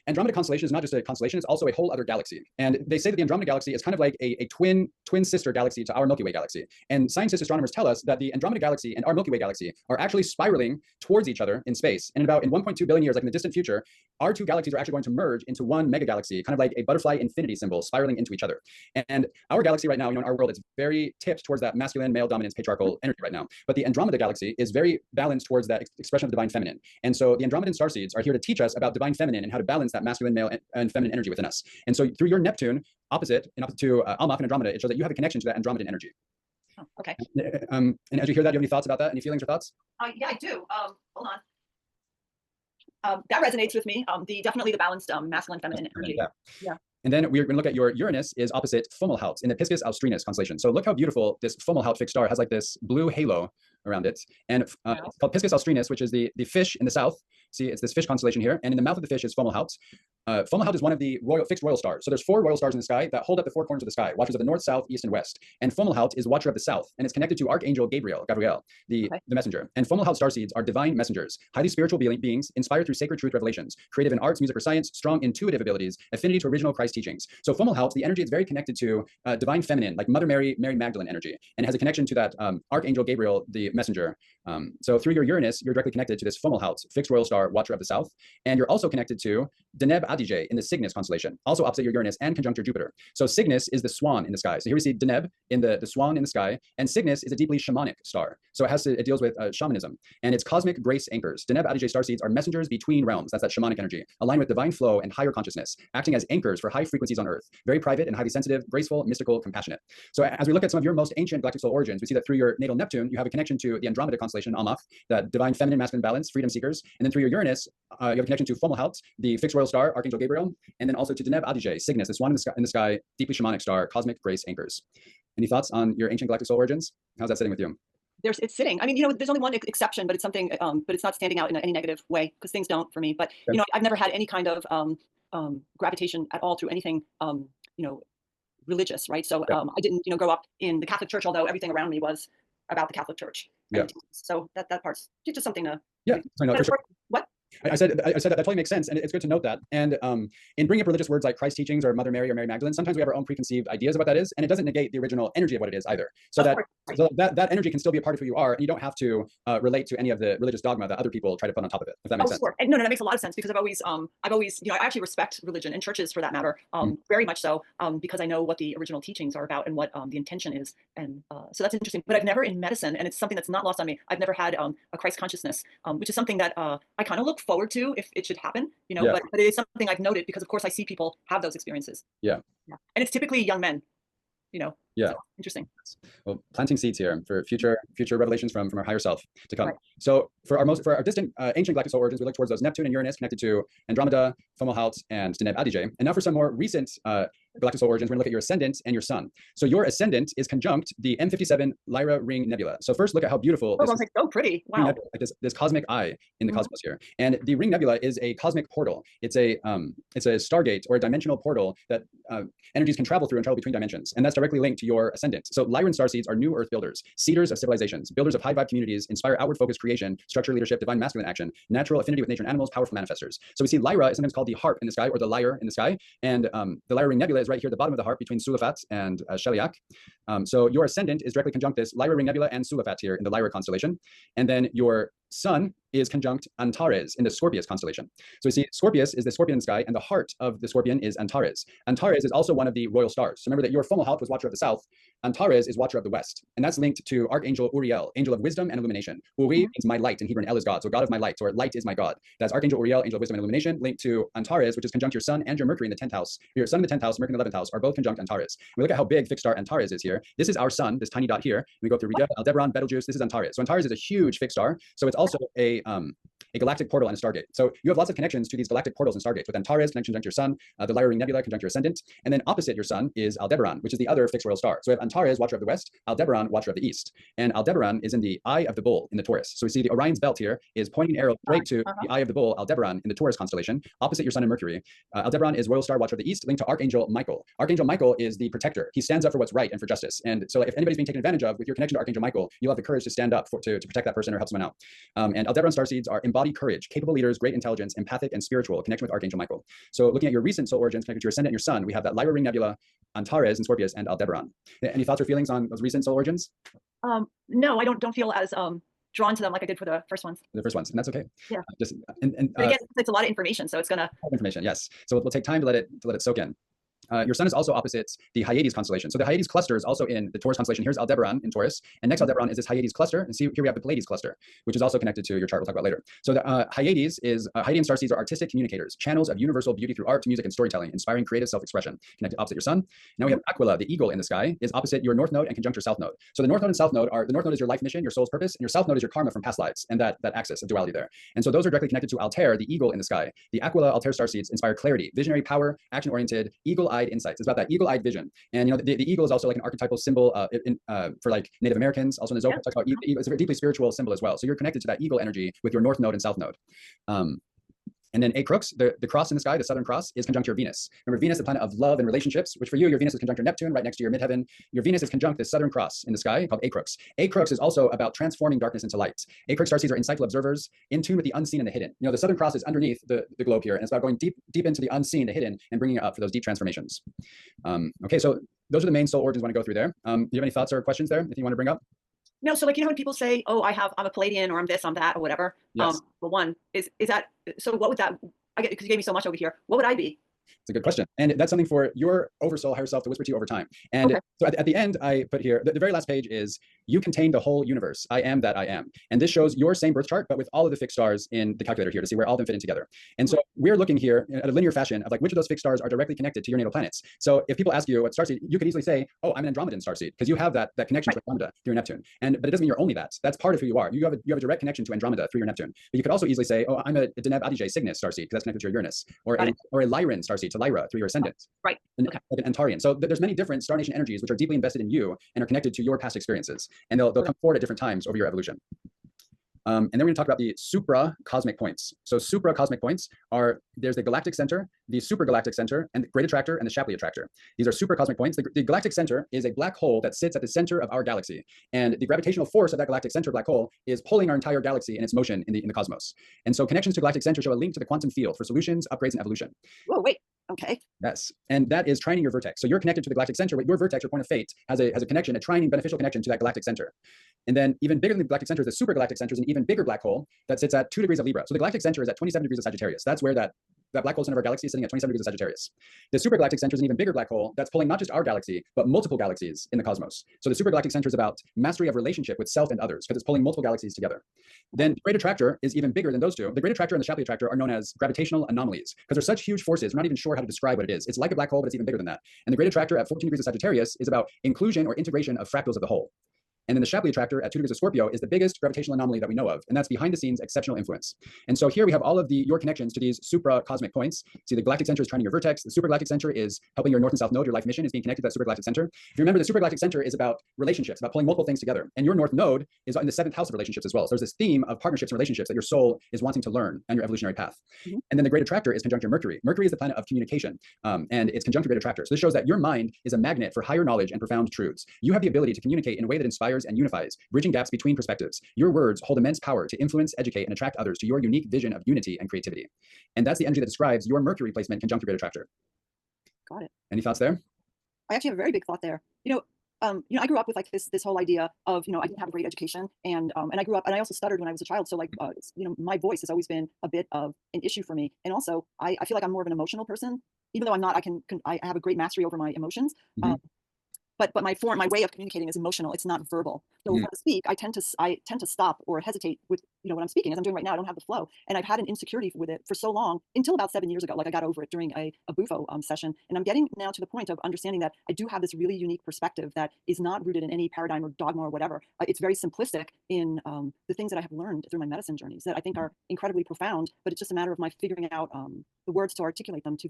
Andromeda constellation is not just a constellation, it's also a whole other galaxy. And they say that the Andromeda galaxy is kind of like a twin sister galaxy to our Milky Way galaxy. And scientists, astronomers tell us that the Andromeda galaxy and our Milky Way galaxy are actually spiraling towards each other in space. And in 1.2 billion years, like in the distant future, our two galaxies are actually going to merge into one mega galaxy, kind of like a butterfly infinity symbol spiraling into each other. And our galaxy right now, in our world, it's very tipped towards that masculine, male dominance, patriarchal energy right now. But the Andromeda galaxy is very balanced towards that expression of divine feminine. And so the Andromedan starseeds are here to teach us about divine feminine and how to balance that masculine, male, and feminine energy within us. And so through your Neptune, opposite to Almach and Andromeda, it shows that you have a connection to that Andromedan energy. Oh, okay. And as you hear that, do you have any thoughts about that? Any feelings or thoughts? Yeah, I do. Hold on. That resonates with me. Definitely the balanced masculine, feminine energy. Yeah. And then we're going to look at your Uranus is opposite Fomalhaut in the Piscis Austrinus constellation. So look how beautiful this Fomalhaut fixed star has, like this blue halo around it. And it's called Piscis Austrinus, which is the fish in the south. See, it's this fish constellation here. And in the mouth of the fish is Fomalhaut. Fomalhaut is one of the fixed royal stars. So there's 4 royal stars in the sky that hold up the 4 corners of the sky, watchers of the north, south, east, and west. And Fomalhaut is watcher of the south, and it's connected to Archangel Gabriel, the messenger. And Fomalhaut starseeds are divine messengers, highly spiritual beings, inspired through sacred truth revelations, creative in arts, music, or science, strong intuitive abilities, affinity to original Christ teachings. So Fomalhaut, the energy is very connected to divine feminine, like Mother Mary, Mary Magdalene energy, and has a connection to that Archangel Gabriel, the messenger. So through your Uranus, you're directly connected to this Fomalhaut, fixed royal star, watcher of the south. And you're also connected to Deneb Adige in the Cygnus constellation, also opposite your Uranus and conjunct your Jupiter. So Cygnus is the swan in the sky. So here we see Deneb in the swan in the sky, and Cygnus is a deeply shamanic star. So it deals with shamanism, and its cosmic grace anchors. Deneb Adige starseeds are messengers between realms. That's that shamanic energy, aligned with divine flow and higher consciousness, acting as anchors for high frequencies on Earth. Very private and highly sensitive, graceful, mystical, compassionate. So as we look at some of your most ancient galactic soul origins, we see that through your natal Neptune, you have a connection to the Andromeda constellation, Almach, that divine feminine, masculine balance, freedom seekers. And then through your Uranus, you have a connection to Fomalhaut, the fixed royal star, Archangel Gabriel, and then also to Deneb Adige, Cygnus, this one in the sky, deeply shamanic star, cosmic grace anchors. Any thoughts on your ancient galactic soul origins? How's that sitting with you? It's sitting. I mean, there's only one exception, but it's something, but it's not standing out in any negative way, because things don't for me. But I've never had any kind of gravitation at all through anything, religious, right? So I didn't, grow up in the Catholic Church, although everything around me was about the Catholic Church. So that part's just something to. Yeah. For sure. What? I said that totally makes sense, and it's good to note that. And in bringing up religious words like Christ teachings or Mother Mary or Mary Magdalene, sometimes we have our own preconceived ideas of what that is, and it doesn't negate the original energy of what it is either. So that energy can still be a part of who you are, and you don't have to relate to any of the religious dogma that other people try to put on top of it. If that makes sense. Sure. And no, that makes a lot of sense, because I've always, I actually respect religion and churches for that matter, very much so, because I know what the original teachings are about and what the intention is, and so that's interesting. But I've never in medicine, and it's something that's not lost on me, I've never had a Christ consciousness, which is something that I kind of look forward to if it should happen, but it is something I've noted, because of course I see people have those experiences. Yeah. And it's typically young men, Yeah. So, interesting. Well, planting seeds here for future revelations from our higher self to come. Right. So for our distant ancient galactic soul origins, we look towards those Neptune and Uranus connected to Andromeda, Fomalhaut, and Deneb Adige. And now for some more recent galactic soul origins, we're gonna look at your ascendant and your sun. So your ascendant is conjunct the M57 Lyra ring nebula. So first look at how beautiful this is. So pretty. Wow. Nebula, like this cosmic eye in the cosmos here. And the ring nebula is a cosmic portal. It's a stargate or a dimensional portal that energies can travel through and travel between dimensions. And that's directly linked to your ascendant. So Lyran starseeds are new earth builders, seeders of civilizations, builders of high vibe communities, inspire outward focused creation, structure, leadership, divine masculine action, natural affinity with nature and animals, powerful manifestors. So we see Lyra is sometimes called the harp in the sky, or the lyre in the sky. And the Lyra ring nebula is right here at the bottom of the harp between Sulafat and Sheliak. So your ascendant is directly conjunct this Lyra ring nebula and Sulafat here in the Lyra constellation. And then your sun is conjunct Antares in the Scorpius constellation. So we see Scorpius is the scorpion in the sky, and the heart of the scorpion is Antares. Antares is also one of the royal stars. So remember that your Fomalhaut was watcher of the south. Antares is watcher of the west. And that's linked to Archangel Uriel, angel of wisdom and illumination. Uri means my light in Hebrew, and El is God. So God of my light, or light is my God. That's Archangel Uriel, angel of wisdom and illumination, linked to Antares, which is conjunct your sun and your Mercury in the 10th house. Your sun in the 10th house, Mercury in the 11th house are both conjunct Antares. We look at how big fixed star Antares is here. This is our sun, this tiny dot here. We go through Rita, Aldebaran, Betelgeuse. This is Antares. So Antares is a huge fixed star. So it's also a galactic portal and a stargate. So you have lots of connections to these galactic portals and stargates, with Antares connection conjunct your sun, the Lyra ring nebula conjunct your ascendant, and then opposite your sun is Aldebaran, which is the other fixed royal star. So we have Antares, watcher of the west, Aldebaran, watcher of the east, and Aldebaran is in the eye of the bull in the Taurus. So we see the Orion's belt here is pointing an arrow straight to the eye of the bull, Aldebaran, in the Taurus constellation, opposite your sun and Mercury. Aldebaran is royal star, watcher of the east, linked to Archangel Michael. Archangel Michael is the protector. He stands up for what's right and for justice. And so if anybody's being taken advantage of with your connection to Archangel Michael, you'll have the courage to stand up to protect that person or help someone out. And Aldebaran starseeds are embodied courage, capable leaders, great intelligence, empathic, and spiritual, connection with Archangel Michael. So looking at your recent soul origins connected to your ascendant and your sun, we have that Lyra ring nebula, Antares and Scorpius, and Aldebaran. Any thoughts or feelings on those recent soul origins? No, I don't feel as drawn to them like I did for the first ones. The first ones, and that's okay. Yeah. But again, it's a lot of information, so it's gonna. Information, yes. So we'll take time to let it soak in. Your sun is also opposite the Hyades constellation. So the Hyades cluster is also in the Taurus constellation. Here's Aldebaran in Taurus. And next Aldebaran is this Hyades cluster. And see, here we have the Pleiades cluster, which is also connected to your chart we'll talk about later. So the Hyades is, Hyades starseeds are artistic communicators, channels of universal beauty through art, music, and storytelling, inspiring creative self-expression, connected opposite your sun. Now we have Aquila, the eagle in the sky, is opposite your north node and conjunct your south node. So the north node and south node are, the north node is your life mission, your soul's purpose, and your south node is your karma from past lives, and that axis of duality there. And so those are directly connected to Altair, the eagle in the sky. The Aquila Altair starseeds inspire clarity, visionary power, action-oriented, eagle-eyed insights. It's about that eagle-eyed vision. And the eagle is also like an archetypal symbol for like Native Americans. Also in the Zohar talks about eagle. It's a very deeply spiritual symbol as well. So you're connected to that eagle energy with your north node and south node. And then A Crux, the cross in the sky, the Southern Cross, is conjunct your Venus. Remember, Venus, the planet of love and relationships, which for you, your Venus is conjunct your Neptune, right next to your midheaven. Your Venus is conjunct the Southern Cross in the sky, called A Crux. A Crux is also about transforming darkness into light. A Crux starseeds are insightful observers, in tune with the unseen and the hidden. The Southern Cross is underneath the globe here, and it's about going deep into the unseen, the hidden, and bringing it up for those deep transformations. Okay, so those are the main soul origins I want to go through there. Do you have any thoughts or questions there, if you want to bring up? No, so like, when people say, oh, I'm a Palladian, or I'm this, I'm that, or whatever. Yes. Well, one, is that, so what would that, because you gave me so much over here, what would I be? It's a good question. And that's something for your oversoul, higher self to whisper to you over time. And so at the end, I put here, the very last page is, you contain the whole universe. I am that I am. And this shows your same birth chart, but with all of the fixed stars in the calculator here to see where all of them fit in together. And so we're looking here at a linear fashion of like which of those fixed stars are directly connected to your natal planets. So if people ask you what starseed, you could easily say, oh, I'm an Andromedan starseed, because you have that connection to Andromeda through your Neptune. But it doesn't mean you're only that. That's part of who you are. You have a direct connection to Andromeda through your Neptune. But you could also easily say, oh, I'm a Deneb Adige Cygnus starseed, because that's connected to your Uranus, or a Lyran starseed to Lyra through your ascendant. Right. Like an Antarian. So there's many different star nation energies which are deeply invested in you and are connected to your past experiences, and they'll come forward at different times over your evolution. And then we're going to talk about the supra-cosmic points. So supra-cosmic points there's the galactic center, the supergalactic center, and the great attractor and the Shapley attractor. These are supra-cosmic points. The galactic center is a black hole that sits at the center of our galaxy. And the gravitational force of that galactic center black hole is pulling our entire galaxy in its motion in the cosmos. And so connections to galactic center show a link to the quantum field for solutions, upgrades, and evolution. Whoa, wait. Okay. Yes. And that is trining your vertex. So you're connected to the galactic center, but your vertex, your point of fate, has a connection, a trining beneficial connection to that galactic center. And then even bigger than the galactic center is the supergalactic center, is an even bigger black hole that sits at 2 degrees of Libra. So the galactic center is at 27 degrees of Sagittarius. That's where that black hole center of our galaxy is sitting at 27 degrees of Sagittarius. The supergalactic center is an even bigger black hole that's pulling not just our galaxy, but multiple galaxies in the cosmos. So the supergalactic center is about mastery of relationship with self and others, because it's pulling multiple galaxies together. Then the great attractor is even bigger than those two. The great attractor and the Shapley attractor are known as gravitational anomalies, because they're such huge forces, we're not even sure how to describe what it is. It's like a black hole, but it's even bigger than that. And the great attractor at 14 degrees of Sagittarius is about inclusion or integration of fractals of the whole. And then the Shapley attractor at 2 degrees of Scorpio is the biggest gravitational anomaly that we know of. And that's behind the scenes exceptional influence. And so here we have all of your connections to these supra-cosmic points. See, the galactic center is trining your vertex. The supergalactic center is helping your north and south node. Your life mission is being connected to that supergalactic center. If you remember, the supergalactic center is about relationships, about pulling multiple things together. And your north node is in the 7th house of relationships as well. So there's this theme of partnerships and relationships that your soul is wanting to learn on your evolutionary path. Mm-hmm. And then the great attractor is conjunct your Mercury. Mercury is the planet of communication, and it's conjunct your great attractor. So this shows that your mind is a magnet for higher knowledge and profound truths. You have the ability to communicate in a way that inspires and unifies, bridging gaps between perspectives. Your words hold immense power to influence, educate, and attract others to your unique vision of unity and creativity. And that's the energy that describes your Mercury placement conjunct your great attractor. Got it. Any thoughts there? I actually have a very big thought there. I grew up with like this whole idea of, I didn't have a great education, and I grew up, and I also stuttered when I was a child. So like, my voice has always been a bit of an issue for me. And also I feel like I'm more of an emotional person, even though I'm not. I have a great mastery over my emotions. Mm-hmm. But my way of communicating is emotional. It's not verbal. So when I speak, I tend to stop or hesitate with what I'm speaking, as I'm doing right now. I don't have the flow, and I've had an insecurity with it for so long, until about 7 years ago. Like I got over it during a Bufo session, and I'm getting now to the point of understanding that I do have this really unique perspective that is not rooted in any paradigm or dogma or whatever. It's very simplistic in the things that I have learned through my medicine journeys that I think are incredibly profound. But it's just a matter of my figuring out the words to articulate them to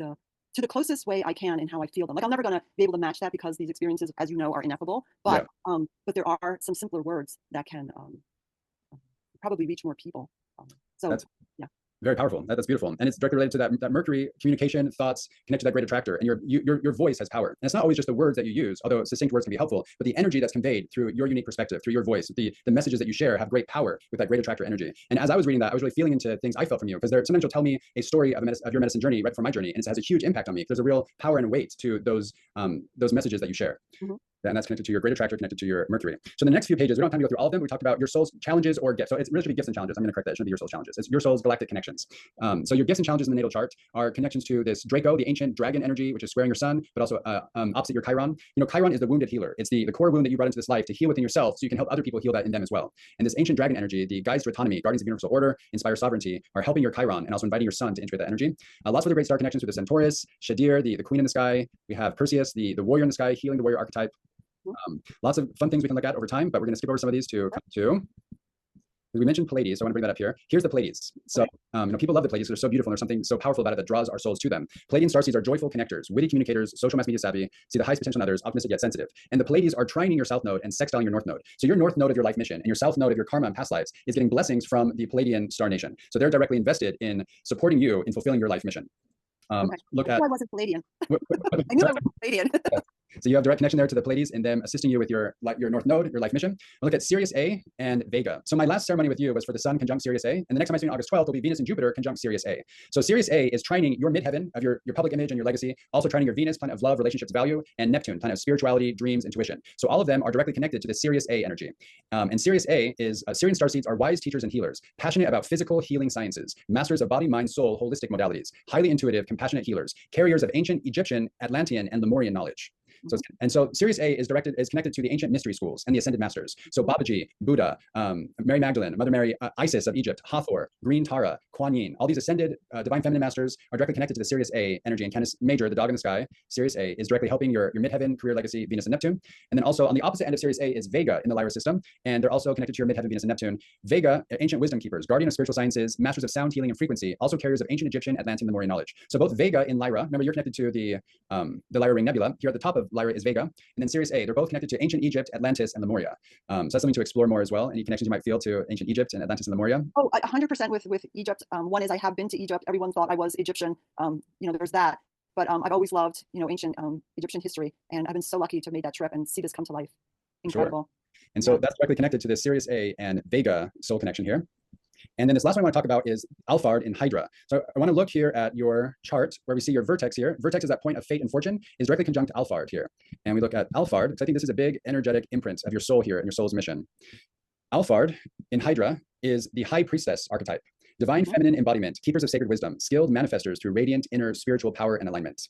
the closest way I can in how I feel them. Like I'm never going to be able to match that, because these experiences, as you know, are ineffable. But but there are some simpler words that can probably reach more people. Yeah. Very powerful. That's beautiful. And it's directly related to that Mercury communication, thoughts, connect to that great attractor. And your voice has power. And it's not always just the words that you use, although succinct words can be helpful, but the energy that's conveyed through your unique perspective, through your voice, the messages that you share have great power with that great attractor energy. And as I was reading that, I was really feeling into things I felt from you, because sometimes you'll tell me a story of your medicine journey right from my journey, and it has a huge impact on me. There's a real power and weight to those messages that you share. Mm-hmm. And that's connected to your great attractor, connected to your Mercury. So the next few pages, we don't have time to go through all of them. We talked about your soul's challenges or gifts. So it's really should be gifts and challenges. I'm going to correct that. It shouldn't be your soul's challenges. It's your soul's galactic connections. So your gifts and challenges in the natal chart are connections to this Draco, the ancient dragon energy, which is squaring your sun, but also opposite your Chiron. Chiron is the wounded healer. It's the core wound that you brought into this life to heal within yourself, so you can help other people heal that in them as well. And this ancient dragon energy, the guides to autonomy, guardians of universal order, inspire sovereignty, are helping your Chiron and also inviting your sun to integrate that energy. Lots of other great star connections with the Centaurus, Shadir, the queen in the sky. We have Perseus, the warrior in the sky, healing the warrior archetype. Lots of fun things we can look at over time, but we're going to skip over some of these to come to. We mentioned Pleiades, so I want to bring that up here. Here's the Pleiades. So, people love the Pleiades. They're so beautiful, and there's something so powerful about it that draws our souls to them. Pleiadian starseeds are joyful connectors, witty communicators, social mass media savvy, see the highest potential in others, optimistic yet sensitive. And the Pleiades are trining your south node and sextiling your north node. So your north node of your life mission and your south node of your karma and past lives is getting blessings from the Pleiadian star nation. So they're directly invested in supporting you in fulfilling your life mission. Look at. I wasn't Palladian. I knew I was Palladian. So you have direct connection there to the Pleiades and them assisting you with your north node, your life mission. We'll look at Sirius A and Vega. So my last ceremony with you was for the Sun conjunct Sirius A, and the next time I see you on August 12th will be Venus and Jupiter conjunct Sirius A. So Sirius A is trining your midheaven of your public image and your legacy, also trining your Venus, planet of love, relationships, value, and Neptune, planet of spirituality, dreams, intuition. So all of them are directly connected to the Sirius A energy. And Sirius A is Sirian starseeds are wise teachers and healers, passionate about physical healing sciences, masters of body, mind, soul, holistic modalities, highly intuitive, compassionate healers, carriers of ancient Egyptian, Atlantean, and Lemurian knowledge. So Sirius A is connected to the ancient mystery schools and the ascended masters. So Babaji, Buddha, Mary Magdalene, Mother Mary, Isis of Egypt, Hathor, Green Tara, Kuan Yin, all these ascended divine feminine masters are directly connected to the Sirius A energy. And Canis Major, the dog in the sky, Sirius A is directly helping your midheaven, career, legacy, Venus and Neptune. And then also on the opposite end of Sirius A is Vega in the Lyra system, and they're also connected to your midheaven, Venus and Neptune. Vega, ancient wisdom keepers, guardian of spiritual sciences, masters of sound healing and frequency, also carriers of ancient Egyptian, Atlantean, Lemurian knowledge. So both Vega in Lyra, remember you're connected to the Lyra ring nebula. Here at the top of Lyra is Vega. And then Sirius A, they're both connected to ancient Egypt, Atlantis, and Lemuria. So that's something to explore more as well. Any connections you might feel to ancient Egypt and Atlantis and Lemuria? Oh, 100% with Egypt. One is I have been to Egypt. Everyone thought I was Egyptian. There's that. But I've always loved, ancient Egyptian history. And I've been so lucky to have made that trip and see this come to life. Incredible. Sure. And so that's directly connected to the Sirius A and Vega soul connection here. And then this last one I want to talk about is Alphard in Hydra. So I want to look here at your chart where we see your vertex here. Vertex is that point of fate and fortune, is directly conjunct Alphard here. And we look at Alphard, because I think this is a big energetic imprint of your soul here and your soul's mission. Alphard in Hydra is the high priestess archetype, divine feminine embodiment, keepers of sacred wisdom, skilled manifestors through radiant inner spiritual power and alignment.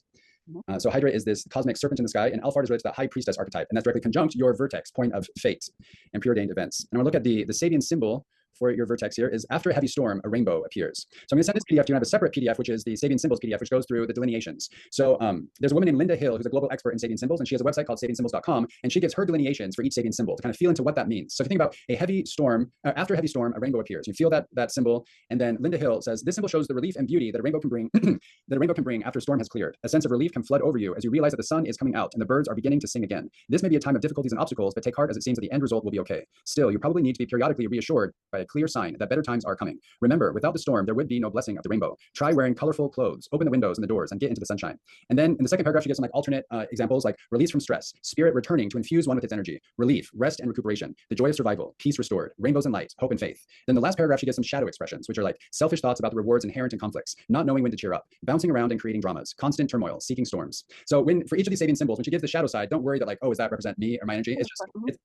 So Hydra is this cosmic serpent in the sky, and Alphard is related to that high priestess archetype, and that's directly conjunct your vertex, point of fate and preordained events. And I want to look at the Sabian symbol for your vertex here is after a heavy storm, a rainbow appears. So I'm going to send this PDF to you. I have a separate PDF, which is the Sabian Symbols PDF, which goes through the delineations. So there's a woman named Linda Hill, who's a global expert in Sabian symbols, and she has a website called sabiansymbols.com, and she gives her delineations for each Sabian symbol to kind of feel into what that means. So if you think about a heavy storm, after a heavy storm, a rainbow appears. You feel that symbol, and then Linda Hill says, this symbol shows the relief and beauty that a rainbow can bring, after a storm has cleared. A sense of relief can flood over you as you realize that the sun is coming out and the birds are beginning to sing again. This may be a time of difficulties and obstacles, but take heart as it seems that the end result will be okay. Still, you probably need to be periodically reassured by a clear sign that better times are coming. Remember, without the storm, there would be no blessing of the rainbow. Try wearing colorful clothes, open the windows and the doors, and get into the sunshine. And then in the second paragraph, you get some like alternate examples like release from stress, spirit returning to infuse one with its energy, relief, rest and recuperation, the joy of survival, peace restored, rainbows and light, hope and faith. Then the last paragraph, she gets some shadow expressions, which are like selfish thoughts about the rewards inherent in conflicts, not knowing when to cheer up, bouncing around and creating dramas, constant turmoil, seeking storms. So for each of these Sabian symbols, when she gives the shadow side, don't worry that like, oh, does that represent me or my energy?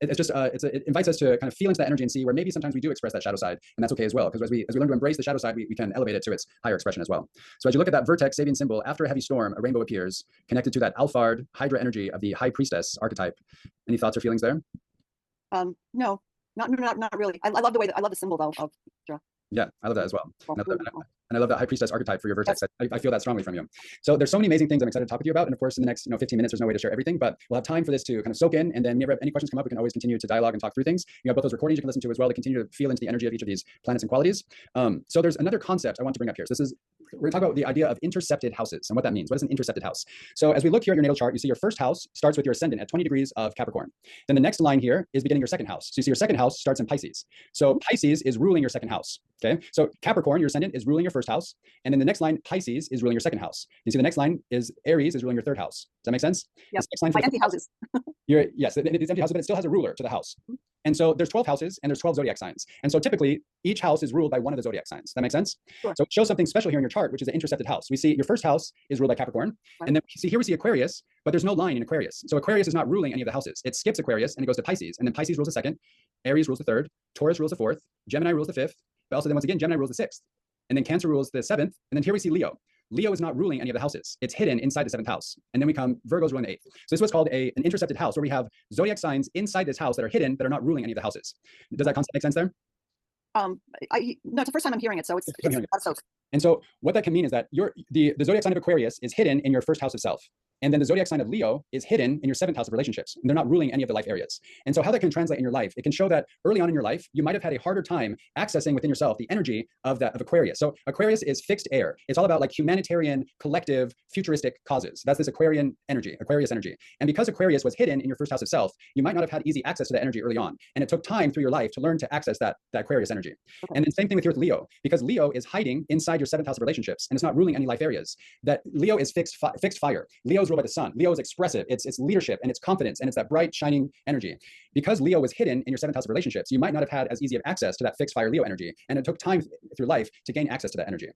It invites us to kind of feel into that energy and see where maybe sometimes we do express that shadow side, and that's okay as well, because as we learn to embrace the shadow side, we can elevate it to its higher expression as well. So as you look at that vertex Sabian symbol, after a heavy storm, a rainbow appears, connected to that Alphard Hydra energy of the high priestess archetype. Any thoughts or feelings there? No, not really. I love I love the symbol though of Hydra. Yeah, I love that as well. And I love that high priestess archetype for your vertex. I feel that strongly from you. So there's so many amazing things I'm excited to talk with you about. And of course, in the next 15 minutes, there's no way to share everything, but we'll have time for this to kind of soak in. And then whenever any questions come up, we can always continue to dialogue and talk through things. You have both those recordings you can listen to as well to continue to feel into the energy of each of these planets and qualities. So there's another concept I want to bring up here. So we're going to talk about the idea of intercepted houses and what that means. What is an intercepted house? So as we look here at your natal chart, you see your first house starts with your ascendant at 20 degrees of Capricorn. Then the next line here is beginning your second house. So you see your second house starts in Pisces. So Pisces is ruling your second house. Okay. So Capricorn, your ascendant, is ruling your first house. And then the next line, Pisces, is ruling your second house. You see the next line is Aries is ruling your third house. Does that make sense? Yes. My empty houses. Yes, it's empty houses, but it still has a ruler to the house. And so there's 12 houses and there's 12 zodiac signs. And so typically each house is ruled by one of the zodiac signs. That makes sense? Sure. So it shows something special here in your chart, which is an intercepted house. We see your first house is ruled by Capricorn. Right. And then here we see Aquarius, but there's no line in Aquarius. So Aquarius is not ruling any of the houses. It skips Aquarius and it goes to Pisces. And then Pisces rules the second, Aries rules the third, Taurus rules the fourth, Gemini rules the fifth, but also then once again, Gemini rules the sixth. And then Cancer rules the seventh. And then here we see Leo. Leo is not ruling any of the houses. It's hidden inside the seventh house. And then we come Virgo's ruling the eighth. So this is what's called an intercepted house, where we have zodiac signs inside this house that are hidden, that are not ruling any of the houses. Does that concept make sense there? No, it's the first time I'm hearing it, so it's and so what that can mean is that the zodiac sign of Aquarius is hidden in your first house of self. And then the zodiac sign of Leo is hidden in your seventh house of relationships. And they're not ruling any of the life areas. And so how that can translate in your life, it can show that early on in your life, you might have had a harder time accessing within yourself the energy of Aquarius. So Aquarius is fixed air. It's all about like humanitarian, collective, futuristic causes. That's this Aquarius energy. And because Aquarius was hidden in your first house of self, you might not have had easy access to that energy early on. And it took time through your life to learn to access that Aquarius energy. Okay. And then same thing with Leo, because Leo is hiding inside your seventh house of relationships, and it's not ruling any life areas. That Leo is fixed fire. Leo is ruled by the sun. Leo is expressive. It's leadership and it's confidence and it's that bright, shining energy. Because Leo was hidden in your seventh house of relationships, you might not have had as easy of access to that fixed fire Leo energy. And it took time through life to gain access to that energy.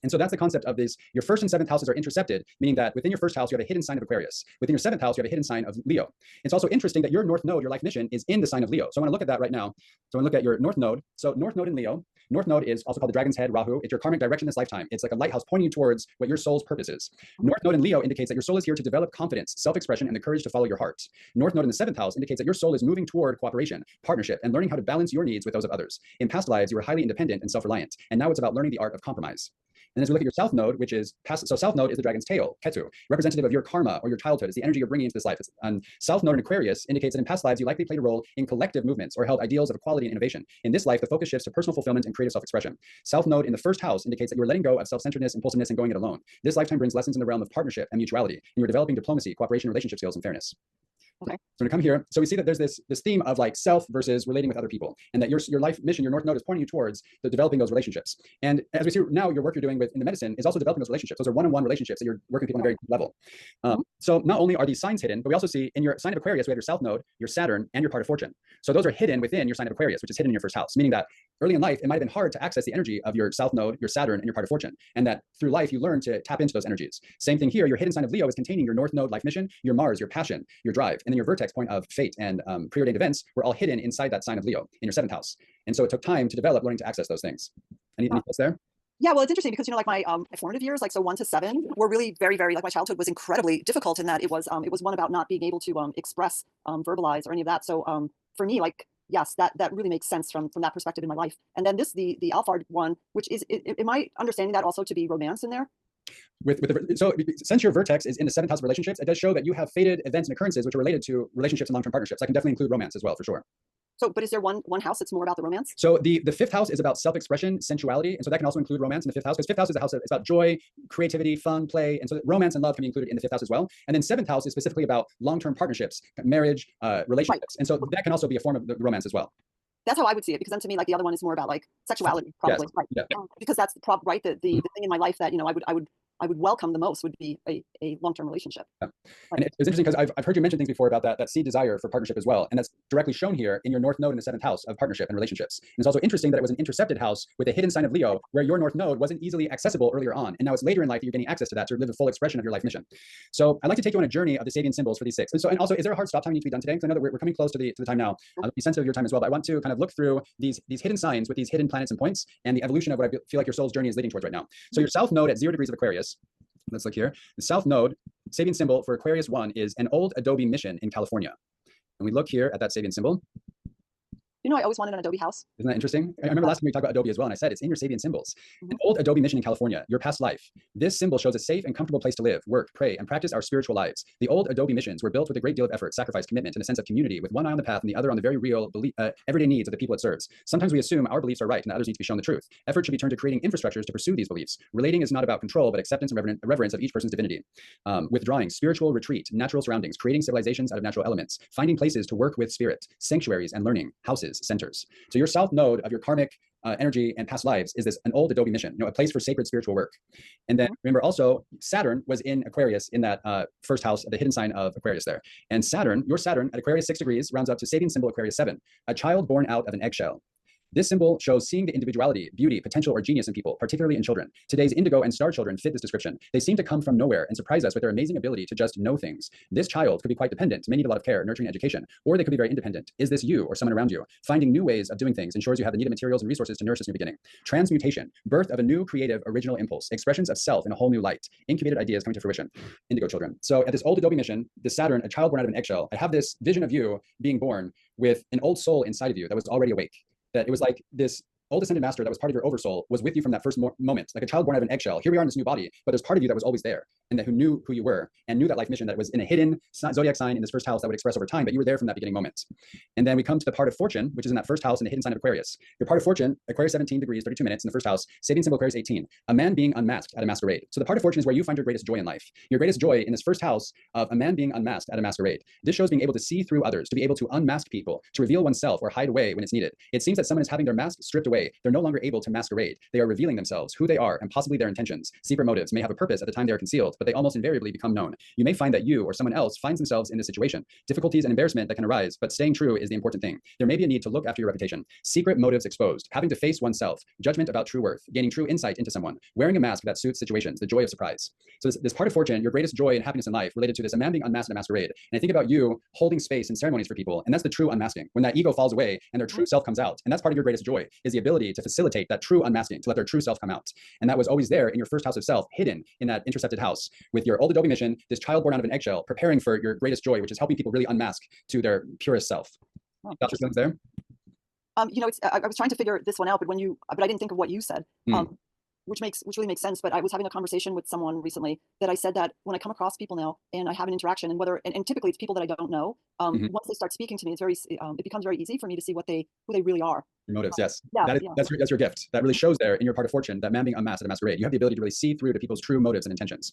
And so that's the concept of this. Your first and seventh houses are intercepted, meaning that within your first house, you have a hidden sign of Aquarius. Within your seventh house, you have a hidden sign of Leo. It's also interesting that your north node, your life mission, is in the sign of Leo. So I want to look at that right now. So I want to look at your north node. So north node in Leo. North node is also called the dragon's head, Rahu. It's your karmic direction this lifetime. It's like a lighthouse pointing you towards what your soul's purpose is. North node in Leo indicates that your soul is here to develop confidence, self-expression, and the courage to follow your heart. North node in the seventh house indicates that your soul is moving toward cooperation, partnership, and learning how to balance your needs with those of others. In past lives, you were highly independent and self-reliant, and now it's about learning the art of compromise. And as we look at your south node, which is past, so south node is the dragon's tail, Ketu, representative of your karma or your childhood. It's the energy you're bringing into this life. And south node in Aquarius indicates that in past lives, you likely played a role in collective movements or held ideals of equality and innovation. In this life, the focus shifts to personal fulfillment and creative self-expression. South node in the first house indicates that you're letting go of self-centeredness, impulsiveness, and going it alone. This lifetime brings lessons in the realm of partnership and mutuality, and you're developing diplomacy, cooperation, relationship skills, and fairness. Okay. So when we come here, so we see that there's this theme of like self versus relating with other people, and that your life mission, your north node, is pointing you towards developing those relationships. And as we see now, your work you're doing in the medicine is also developing those relationships. Those are one-on-one relationships that you're working with people on a very deep level. So not only are these signs hidden, but we also see in your sign of Aquarius, we have your south node, your Saturn, and your part of fortune. So those are hidden within your sign of Aquarius, which is hidden in your first house, meaning that early in life, it might have been hard to access the energy of your south node, your Saturn, and your part of fortune. And that through life, you learn to tap into those energies. Same thing here, your hidden sign of Leo is containing your north node life mission, your Mars, your passion, your drive, and then your vertex point of fate and preordained events were all hidden inside that sign of Leo in your seventh house. And so it took time to develop learning to access those things. Any thoughts there? Yeah, well, it's interesting because, you know, like my formative years, like so 1 to 7 were really very, very, like my childhood was incredibly difficult in that it was one about not being able to express, verbalize or any of that. So for me, like, yes, that really makes sense from that perspective in my life. And then the Alphard one, which is, am I understanding that also to be romance in there? So since your vertex is in the seventh house of relationships, it does show that you have fated events and occurrences which are related to relationships and long-term partnerships. That can definitely include romance as well, for sure. So, but is there one house that's more about the romance? So the fifth house is about self-expression, sensuality, and so that can also include romance in the fifth house, because fifth house is a house it's about joy, creativity, fun, play, and so romance and love can be included in the fifth house as well. And then seventh house is specifically about long-term partnerships, marriage, relationships, and so that can also be a form of the romance as well. That's how I would see it, because then to me, like the other one is more about like sexuality, probably, yes. right? Yeah. Because that's the problem, right? The thing in my life that, you know, I would welcome the most would be a long-term relationship. Yeah. And it's interesting because I've heard you mention things before about that seed desire for partnership as well. And that's directly shown here in your north node in the seventh house of partnership and relationships. And it's also interesting that it was an intercepted house with a hidden sign of Leo, where your north node wasn't easily accessible earlier on. And now it's later in life that you're getting access to that to live the full expression of your life mission. So I'd like to take you on a journey of the Sabian symbols for these 6. And also, is there a hard stop time need to be done today? Because I know that we're coming close to the time now. I'll be sensitive of your time as well, but I want to kind of look through these hidden signs with these hidden planets and points and the evolution of what I feel like your soul's journey is leading towards right now. So your south node at 0 degrees of Aquarius. Let's look here. The south node, Sabian symbol for Aquarius 1 is an old Adobe mission in California. And we look here at that Sabian symbol. You know, I always wanted an Adobe house. Isn't that interesting? I remember last time we talked about Adobe as well, and I said it's in your Sabian symbols. An old Adobe mission in California, your past life. This symbol shows a safe and comfortable place to live, work, pray, and practice our spiritual lives. The old Adobe missions were built with a great deal of effort, sacrifice, commitment, and a sense of community, with one eye on the path and the other on the very real, everyday needs of the people it serves. Sometimes we assume our beliefs are right and others need to be shown the truth. Effort should be turned to creating infrastructures to pursue these beliefs. Relating is not about control, but acceptance and reverence of each person's divinity. Withdrawing, spiritual retreat, natural surroundings, creating civilizations out of natural elements, finding places to work with spirit, sanctuaries and learning, houses, centers. So your south node of your karmic energy and past lives is an old Adobe mission, a place for sacred spiritual work. And then remember also, Saturn was in Aquarius in that first house of the hidden sign of Aquarius there. And Saturn, your Saturn at Aquarius 6 degrees rounds up to Sabian symbol Aquarius 7, a child born out of an eggshell. This symbol shows seeing the individuality, beauty, potential, or genius in people, particularly in children. Today's indigo and star children fit this description. They seem to come from nowhere and surprise us with their amazing ability to just know things. This child could be quite dependent, may need a lot of care, nurturing, education, or they could be very independent. Is this you or someone around you? Finding new ways of doing things ensures you have the needed materials and resources to nourish this new beginning. Transmutation, birth of a new creative original impulse, expressions of self in a whole new light, incubated ideas coming to fruition. Indigo children. So at this old Adobe mission, the Saturn, a child born out of an eggshell, I have this vision of you being born with an old soul inside of you that was already awake. That it was like this old ascended master that was part of your oversoul was with you from that first moment, like a child born out of an eggshell. Here we are in this new body, but there's part of you that was always there and that who knew who you were and knew that life mission that was in a hidden zodiac sign in this first house that would express over time, but you were there from that beginning moment. And then we come to the part of fortune, which is in that first house in the hidden sign of Aquarius. Your part of fortune, Aquarius 17 degrees, 32 minutes in the first house, Sabian symbol Aquarius 18, a man being unmasked at a masquerade. So the part of fortune is where you find your greatest joy in life. Your greatest joy in this first house of a man being unmasked at a masquerade. This shows being able to see through others, to be able to unmask people, to reveal oneself or hide away when it's needed. It seems that someone is having their mask stripped away. They're no longer able to masquerade. They are revealing themselves, who they are, and possibly their intentions. Secret motives may have a purpose at the time they are concealed, but they almost invariably become known. You may find that you or someone else finds themselves in this situation. Difficulties and embarrassment that can arise, but staying true is the important thing. There may be a need to look after your reputation. Secret motives exposed, having to face oneself, judgment about true worth, gaining true insight into someone, wearing a mask that suits situations, the joy of surprise. So this part of fortune, your greatest joy and happiness in life related to this, a man being unmasked at a masquerade. And I think about you holding space in ceremonies for people, and that's the true unmasking, when that ego falls away and their true self comes out. And that's part of your greatest joy, is the ability to facilitate that true unmasking, to let their true self come out. And that was always there in your first house of self, hidden in that intercepted house with your old Adobe mission, this child born out of an eggshell, preparing for your greatest joy, which is helping people really unmask to their purest self. Got your feelings there? You know, I was trying to figure this one out, but I didn't think of what you said, which really makes sense. But I was having a conversation with someone recently that I said that when I come across people now and I have an interaction, and typically it's people that I don't know, once they start speaking to me, it becomes very easy for me to see who they really are. Your motives, yes. Yeah, That's your gift. That really shows there in your part of fortune, that man being unmasked at a masquerade. You have the ability to really see through to people's true motives and intentions.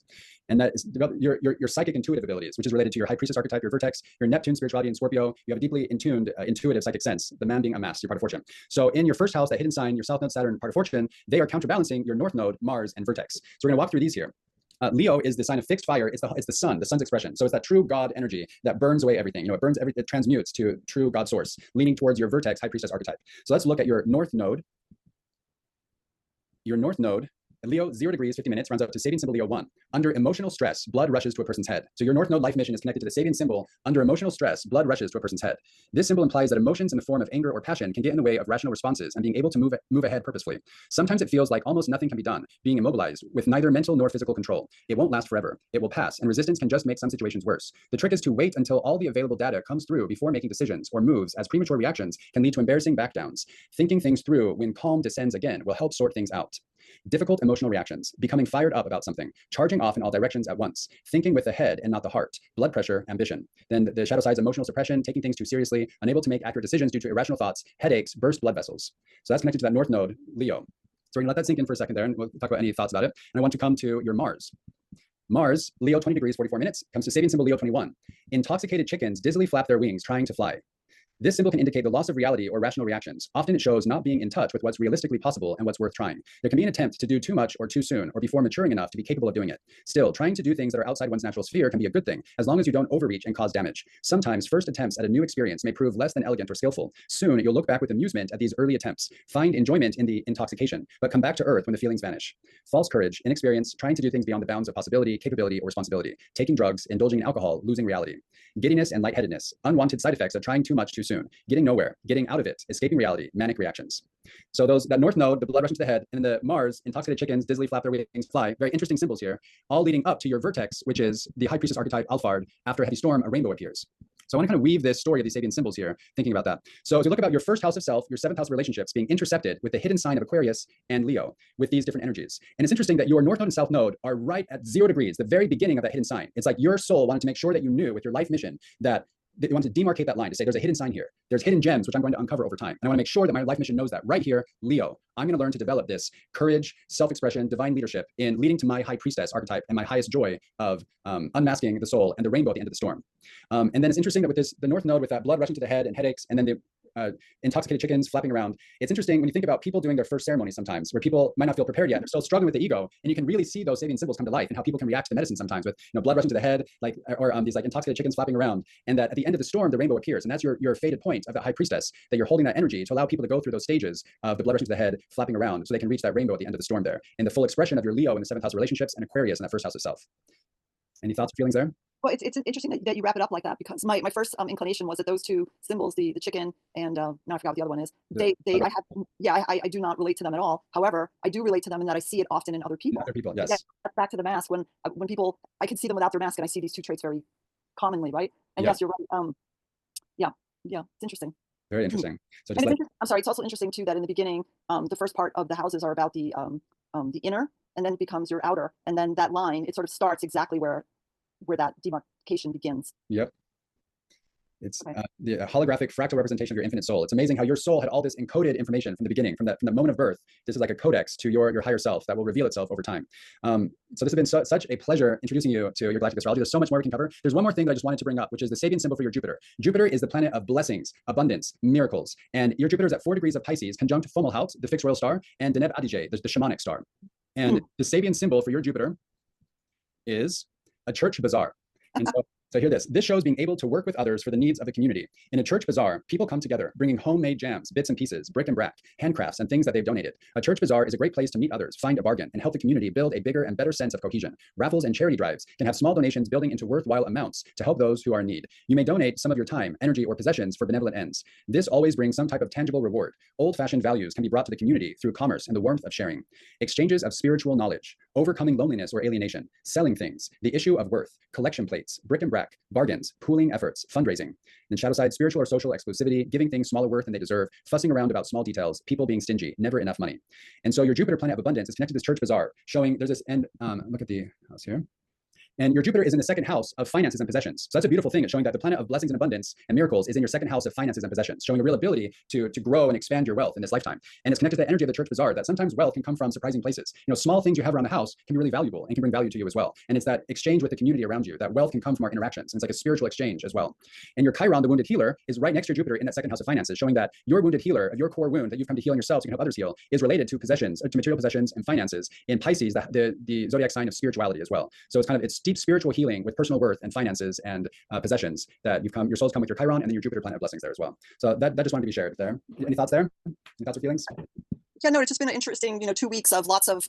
And that is your psychic intuitive abilities, which is related to your high priestess archetype, your vertex, your Neptune spirituality in Scorpio. You have a deeply intuned intuitive psychic sense, the man being unmasked, your part of fortune. So in your first house, that hidden sign, your south node, Saturn, part of fortune, they are counterbalancing your north node, Mars, and vertex. So we're going to walk through these here. Leo is the sign of fixed fire. It's the sun's expression. So it's that true God energy that burns away everything. You know, it transmutes to true God source, leaning towards your vertex, high priestess archetype. So let's look at your north node. Your north node, Leo, 0 degrees, 50 minutes, runs up to Sabian symbol Leo 1. Under emotional stress, blood rushes to a person's head. So your North Node life mission is connected to the Sabian symbol. Under emotional stress, blood rushes to a person's head. This symbol implies that emotions in the form of anger or passion can get in the way of rational responses and being able to move ahead purposefully. Sometimes it feels like almost nothing can be done, being immobilized with neither mental nor physical control. It won't last forever. It will pass, and resistance can just make some situations worse. The trick is to wait until all the available data comes through before making decisions or moves, as premature reactions can lead to embarrassing backdowns. Thinking things through when calm descends again will help sort things out. Difficult emotional reactions, becoming fired up about something, charging off in all directions at once, thinking with the head and not the heart, blood pressure, ambition. Then the shadow side's emotional suppression, taking things too seriously, unable to make accurate decisions due to irrational thoughts, headaches, burst blood vessels. So that's connected to that North Node, Leo. So we're gonna let that sink in for a second there, and we'll talk about any thoughts about it. And I want to come to your Mars. Mars, Leo 20 degrees, 44 minutes, comes to Sabian symbol Leo 21. Intoxicated chickens dizzily flap their wings, trying to fly. This symbol can indicate the loss of reality or rational reactions. Often it shows not being in touch with what's realistically possible and what's worth trying. There can be an attempt to do too much or too soon, or before maturing enough to be capable of doing it. Still, trying to do things that are outside one's natural sphere can be a good thing, as long as you don't overreach and cause damage. Sometimes first attempts at a new experience may prove less than elegant or skillful. Soon, you'll look back with amusement at these early attempts. Find enjoyment in the intoxication, but come back to earth when the feelings vanish. False courage, inexperience, trying to do things beyond the bounds of possibility, capability, or responsibility. Taking drugs, indulging in alcohol, losing reality. Giddiness and lightheadedness, unwanted side effects of trying too much too soon. Getting nowhere, getting out of it, escaping reality, manic reactions. So that North Node, the blood rushing to the head, and the Mars, intoxicated chickens, dizzily flap their wings, fly, very interesting symbols here, all leading up to your vertex, which is the high priestess archetype, Alphard. After a heavy storm, a rainbow appears. So I want to kind of weave this story of these Sabian symbols here, thinking about that. So as you look about your first house of self, your seventh house of relationships being intercepted with the hidden sign of Aquarius and Leo with these different energies. And it's interesting that your North Node and South Node are right at 0 degrees, the very beginning of that hidden sign. It's like your soul wanted to make sure that you knew with your life mission that you want to demarcate that line to say there's a hidden sign here. There's hidden gems, which I'm going to uncover over time. And I want to make sure that my life mission knows that right here, Leo, I'm going to learn to develop this courage, self-expression, divine leadership in leading to my high priestess archetype and my highest joy of unmasking the soul and the rainbow at the end of the storm. And then it's interesting that with the North Node, with that blood rushing to the head and headaches, and then the intoxicated chickens flapping around. It's interesting when you think about people doing their first ceremony sometimes, where people might not feel prepared yet. They're still struggling with the ego, and you can really see those Sabian symbols come to life and how people can react to the medicine sometimes with blood rushing to the head, or these intoxicated chickens flapping around. And that at the end of the storm, the rainbow appears, and that's your fated point of the high priestess, that you're holding that energy to allow people to go through those stages of the blood rushing to the head, flapping around, so they can reach that rainbow at the end of the storm there, and the full expression of your Leo in the seventh house of relationships and Aquarius in that first house itself. Any thoughts or feelings there? Well, it's interesting that you wrap it up like that, because my first inclination was that those two symbols, the chicken and now I forgot what the other one is. I do not relate to them at all. However, I do relate to them in that I see it often in other people. Other people, yes. Back to the mask, when people, I can see them without their mask, and I see these two traits very commonly, right? And yes, you're right. Yeah, it's interesting. Very interesting. So just I'm sorry, it's also interesting too that in the beginning, the first part of the houses are about the inner, and then it becomes your outer, and then that line, it sort of starts exactly where that demarcation begins. Yep. It's the holographic fractal representation of your infinite soul. It's amazing how your soul had all this encoded information from the beginning, from the moment of birth. This is like a codex to your higher self that will reveal itself over time. So this has been such a pleasure introducing you to your galactic astrology. There's so much more we can cover. There's one more thing that I just wanted to bring up, which is the Sabian symbol for your Jupiter. Jupiter is the planet of blessings, abundance, miracles. And your Jupiter is at 4 degrees of Pisces, conjunct Fomalhaut, the fixed royal star, and Deneb Adige, the shamanic star. And the Sabian symbol for your Jupiter is a church bazaar. And so hear this. This shows being able to work with others for the needs of the community. In a church bazaar, people come together, bringing homemade jams, bits and pieces, brick and brack, handcrafts, and things that they've donated. A church bazaar is a great place to meet others, find a bargain, and help the community build a bigger and better sense of cohesion. Raffles and charity drives can have small donations building into worthwhile amounts to help those who are in need. You may donate some of your time, energy, or possessions for benevolent ends. This always brings some type of tangible reward. Old-fashioned values can be brought to the community through commerce and the warmth of sharing. Exchanges of spiritual knowledge, overcoming loneliness or alienation, selling things, the issue of worth, collection plates, brick and brack, bargains, pooling efforts, fundraising. Then shadow side, spiritual or social exclusivity, giving things smaller worth than they deserve, fussing around about small details, people being stingy, never enough money. And so your Jupiter planet of abundance is connected to this church bazaar, showing there's this, and look at the house here. And your Jupiter is in the second house of finances and possessions. So that's a beautiful thing. It's showing that the planet of blessings and abundance and miracles is in your second house of finances and possessions, showing a real ability to grow and expand your wealth in this lifetime. And it's connected to the energy of the church bazaar, that sometimes wealth can come from surprising places. Small things you have around the house can be really valuable and can bring value to you as well. And it's that exchange with the community around you, that wealth can come from our interactions. And it's like a spiritual exchange as well. And your Chiron, the wounded healer, is right next to your Jupiter in that second house of finances, showing that your wounded healer, of your core wound that you've come to heal in yourself so you can help others heal, is related to possessions, to material possessions and finances in Pisces, the zodiac sign of spirituality as well. So it's deep spiritual healing with personal worth and finances and possessions that your souls come with your Chiron, and then your Jupiter planet of blessings there as well. So that just wanted to be shared there. Any thoughts there? Any thoughts or feelings? Yeah, no, it's just been an interesting, 2 weeks of lots of,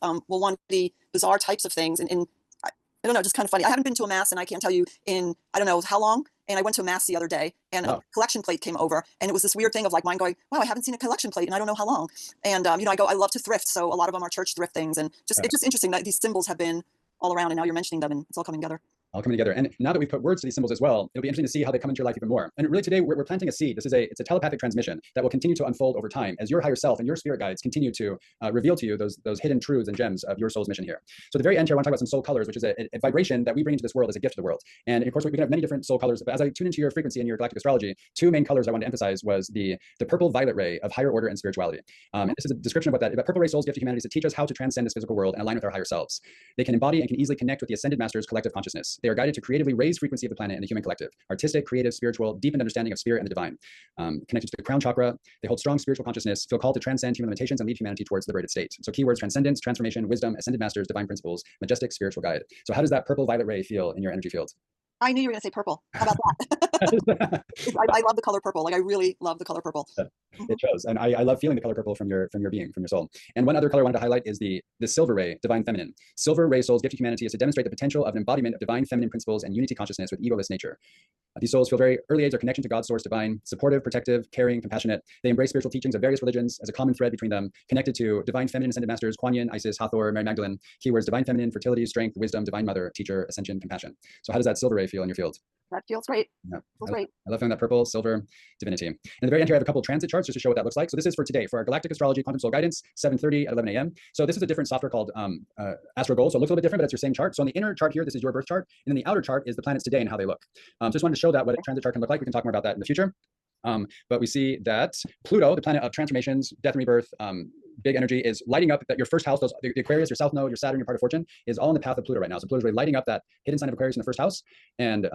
the bizarre types of things. And I don't know, just kind of funny. I haven't been to a mass, and I can't tell you in, I don't know how long. And I went to a mass the other day, and a collection plate came over, and it was this weird thing of like mine going, wow, I haven't seen a collection plate, and I don't know how long. And, I love to thrift. So a lot of them are church thrift things. And it's just interesting that these symbols have been all around, and now you're mentioning them, and it's all coming together. All coming together. And now that we've put words to these symbols as well, it'll be interesting to see how they come into your life even more. And really today we're planting a seed. It's a telepathic transmission that will continue to unfold over time as your higher self and your spirit guides continue to reveal to you those hidden truths and gems of your soul's mission here. So at the very end here, I want to talk about some soul colors, which is a vibration that we bring into this world as a gift to the world. And of course, we can have many different soul colors, but as I tune into your frequency and your galactic astrology, two main colors I wanted to emphasize was the purple violet ray of higher order and spirituality. And this is a description of what that purple ray soul's gift to humanity is to teach us how to transcend this physical world and align with our higher selves. They can embody and can easily connect with the ascended master's collective consciousness. They are guided to creatively raise frequency of the planet and the human collective, artistic, creative, spiritual, deepened understanding of spirit and the divine. Connected to the crown chakra, they hold strong spiritual consciousness, feel called to transcend human limitations and lead humanity towards liberated state. So keywords: transcendence, transformation, wisdom, ascended masters, divine principles, majestic spiritual guide. So how does that purple violet ray feel in your energy field? I knew you were going to say purple. How about that? I love the color purple. Like I really love the color purple. It shows. And I love feeling the color purple from your being, from your soul. And one other color I wanted to highlight is the silver ray, divine feminine. Silver ray soul's gift to humanity is to demonstrate the potential of an embodiment of divine feminine principles and unity consciousness with egoless nature. These souls feel very early age their connection to God's source divine, supportive, protective, caring, compassionate. They embrace spiritual teachings of various religions as a common thread between them, connected to divine feminine ascended masters, Kuan Yin, Isis, Hathor, Mary Magdalene. Keywords: divine feminine, fertility, strength, wisdom, divine mother, teacher, ascension, compassion. So how does that silver ray feel in your field? That feels great. Yeah, feels great. I love feeling that purple, silver divinity. And at the very end here, I have a couple of transit charts just to show what that looks like. So this is for today, for our galactic astrology quantum soul guidance, 7:30 at 11 a.m. So this is a different software called Astro Gold. So it looks a little bit different, but it's your same chart. So on the inner chart here, this is your birth chart. And then the outer chart is the planets today and how they look. So just wanted to show that what a transit chart can look like. We can talk more about that in the future. But we see that Pluto, the planet of transformations, death and rebirth, big energy, is lighting up that your first house, the Aquarius, your South Node, your Saturn, your part of fortune, is all in the path of Pluto right now. So Pluto is really lighting up that hidden sign of Aquarius in the first house. And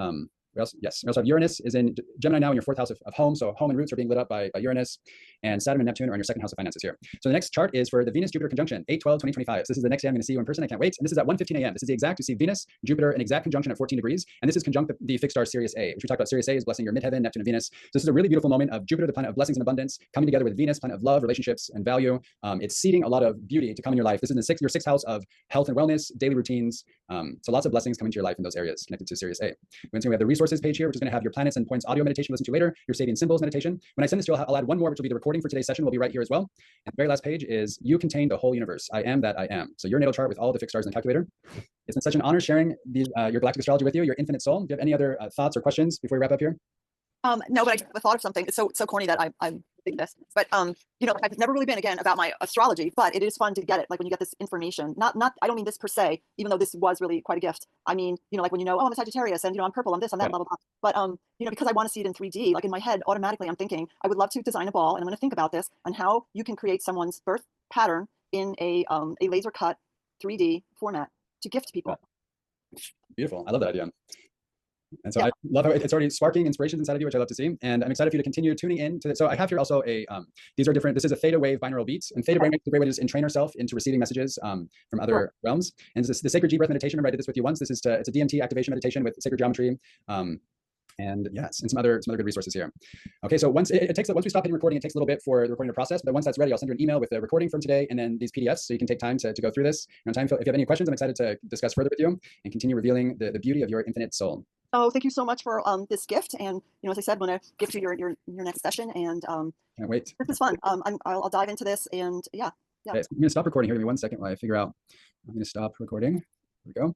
we also have Uranus is in Gemini now in your fourth house of home. So home and roots are being lit up by Uranus, and Saturn and Neptune are in your second house of finances here. So the next chart is for the Venus-Jupiter conjunction, 8/12/2025. So this is the next day I'm going to see you in person. I can't wait. And this is at 1:15 a.m. This is the exact, you see Venus, Jupiter, an exact conjunction at 14 degrees. And this is conjunct the fixed star Sirius A, which we talked about. Sirius A is blessing your midheaven, Neptune and Venus. So this is a really beautiful moment of Jupiter, the planet of blessings and abundance, coming together with Venus, planet of love, relationships, and value. It's seeding a lot of beauty to come in your life. This is your sixth house of health and wellness, daily routines. So lots of blessings coming to your life in those areas connected to Sirius A. We have the resources page here, which is going to have your planets and points audio meditation to listen to later, your Sabian symbols meditation. When I send this to you, I'll add one more, which will be the recording for today's session, will be right here as well. And the very last page is you contain the whole universe. I am that I am. So your natal chart with all the fixed stars in the calculator. It's been such an honor sharing these, your galactic astrology with you, your infinite soul. Do you have any other thoughts or questions before we wrap up here? No, but I thought of something. It's so corny that I'm thinking this, but I've never really been again about my astrology, but it is fun to get it. Like when you get this information, not, I don't mean this per se, even though this was really quite a gift. I mean, like when oh, I'm a Sagittarius and I'm purple, I'm this, I'm that, blah, blah, blah. But, because I want to see it in 3D, like in my head, automatically I'm thinking, I would love to design a ball, and I'm going to think about this and how you can create someone's birth pattern in a laser cut 3D format to gift people. Beautiful. I love that idea. And so I love how it's already sparking inspirations inside of you, which I love to see. And I'm excited for you to continue tuning in to it. So I have here also these are different, this is a theta wave binaural beats. And theta wave is a great way to just entrain ourselves into receiving messages from other realms. And this, the sacred G breath meditation, remember I did this with you once. This is it's a DMT activation meditation with sacred geometry. And yes, and some other good resources here. Okay, so once we stop hitting recording, it takes a little bit for the recording to process. But once that's ready, I'll send you an email with the recording from today and then these PDFs, so you can take time to go through this. And if you have any questions, I'm excited to discuss further with you and continue revealing the beauty of your infinite soul. Oh, thank you so much for this gift. And as I said, I'm going to gift you your next session. And can't wait. This is fun. I'll dive into this. And yeah. Okay, so I'm going to stop recording here. Give me 1 second while I figure out. I'm going to stop recording. Here we go.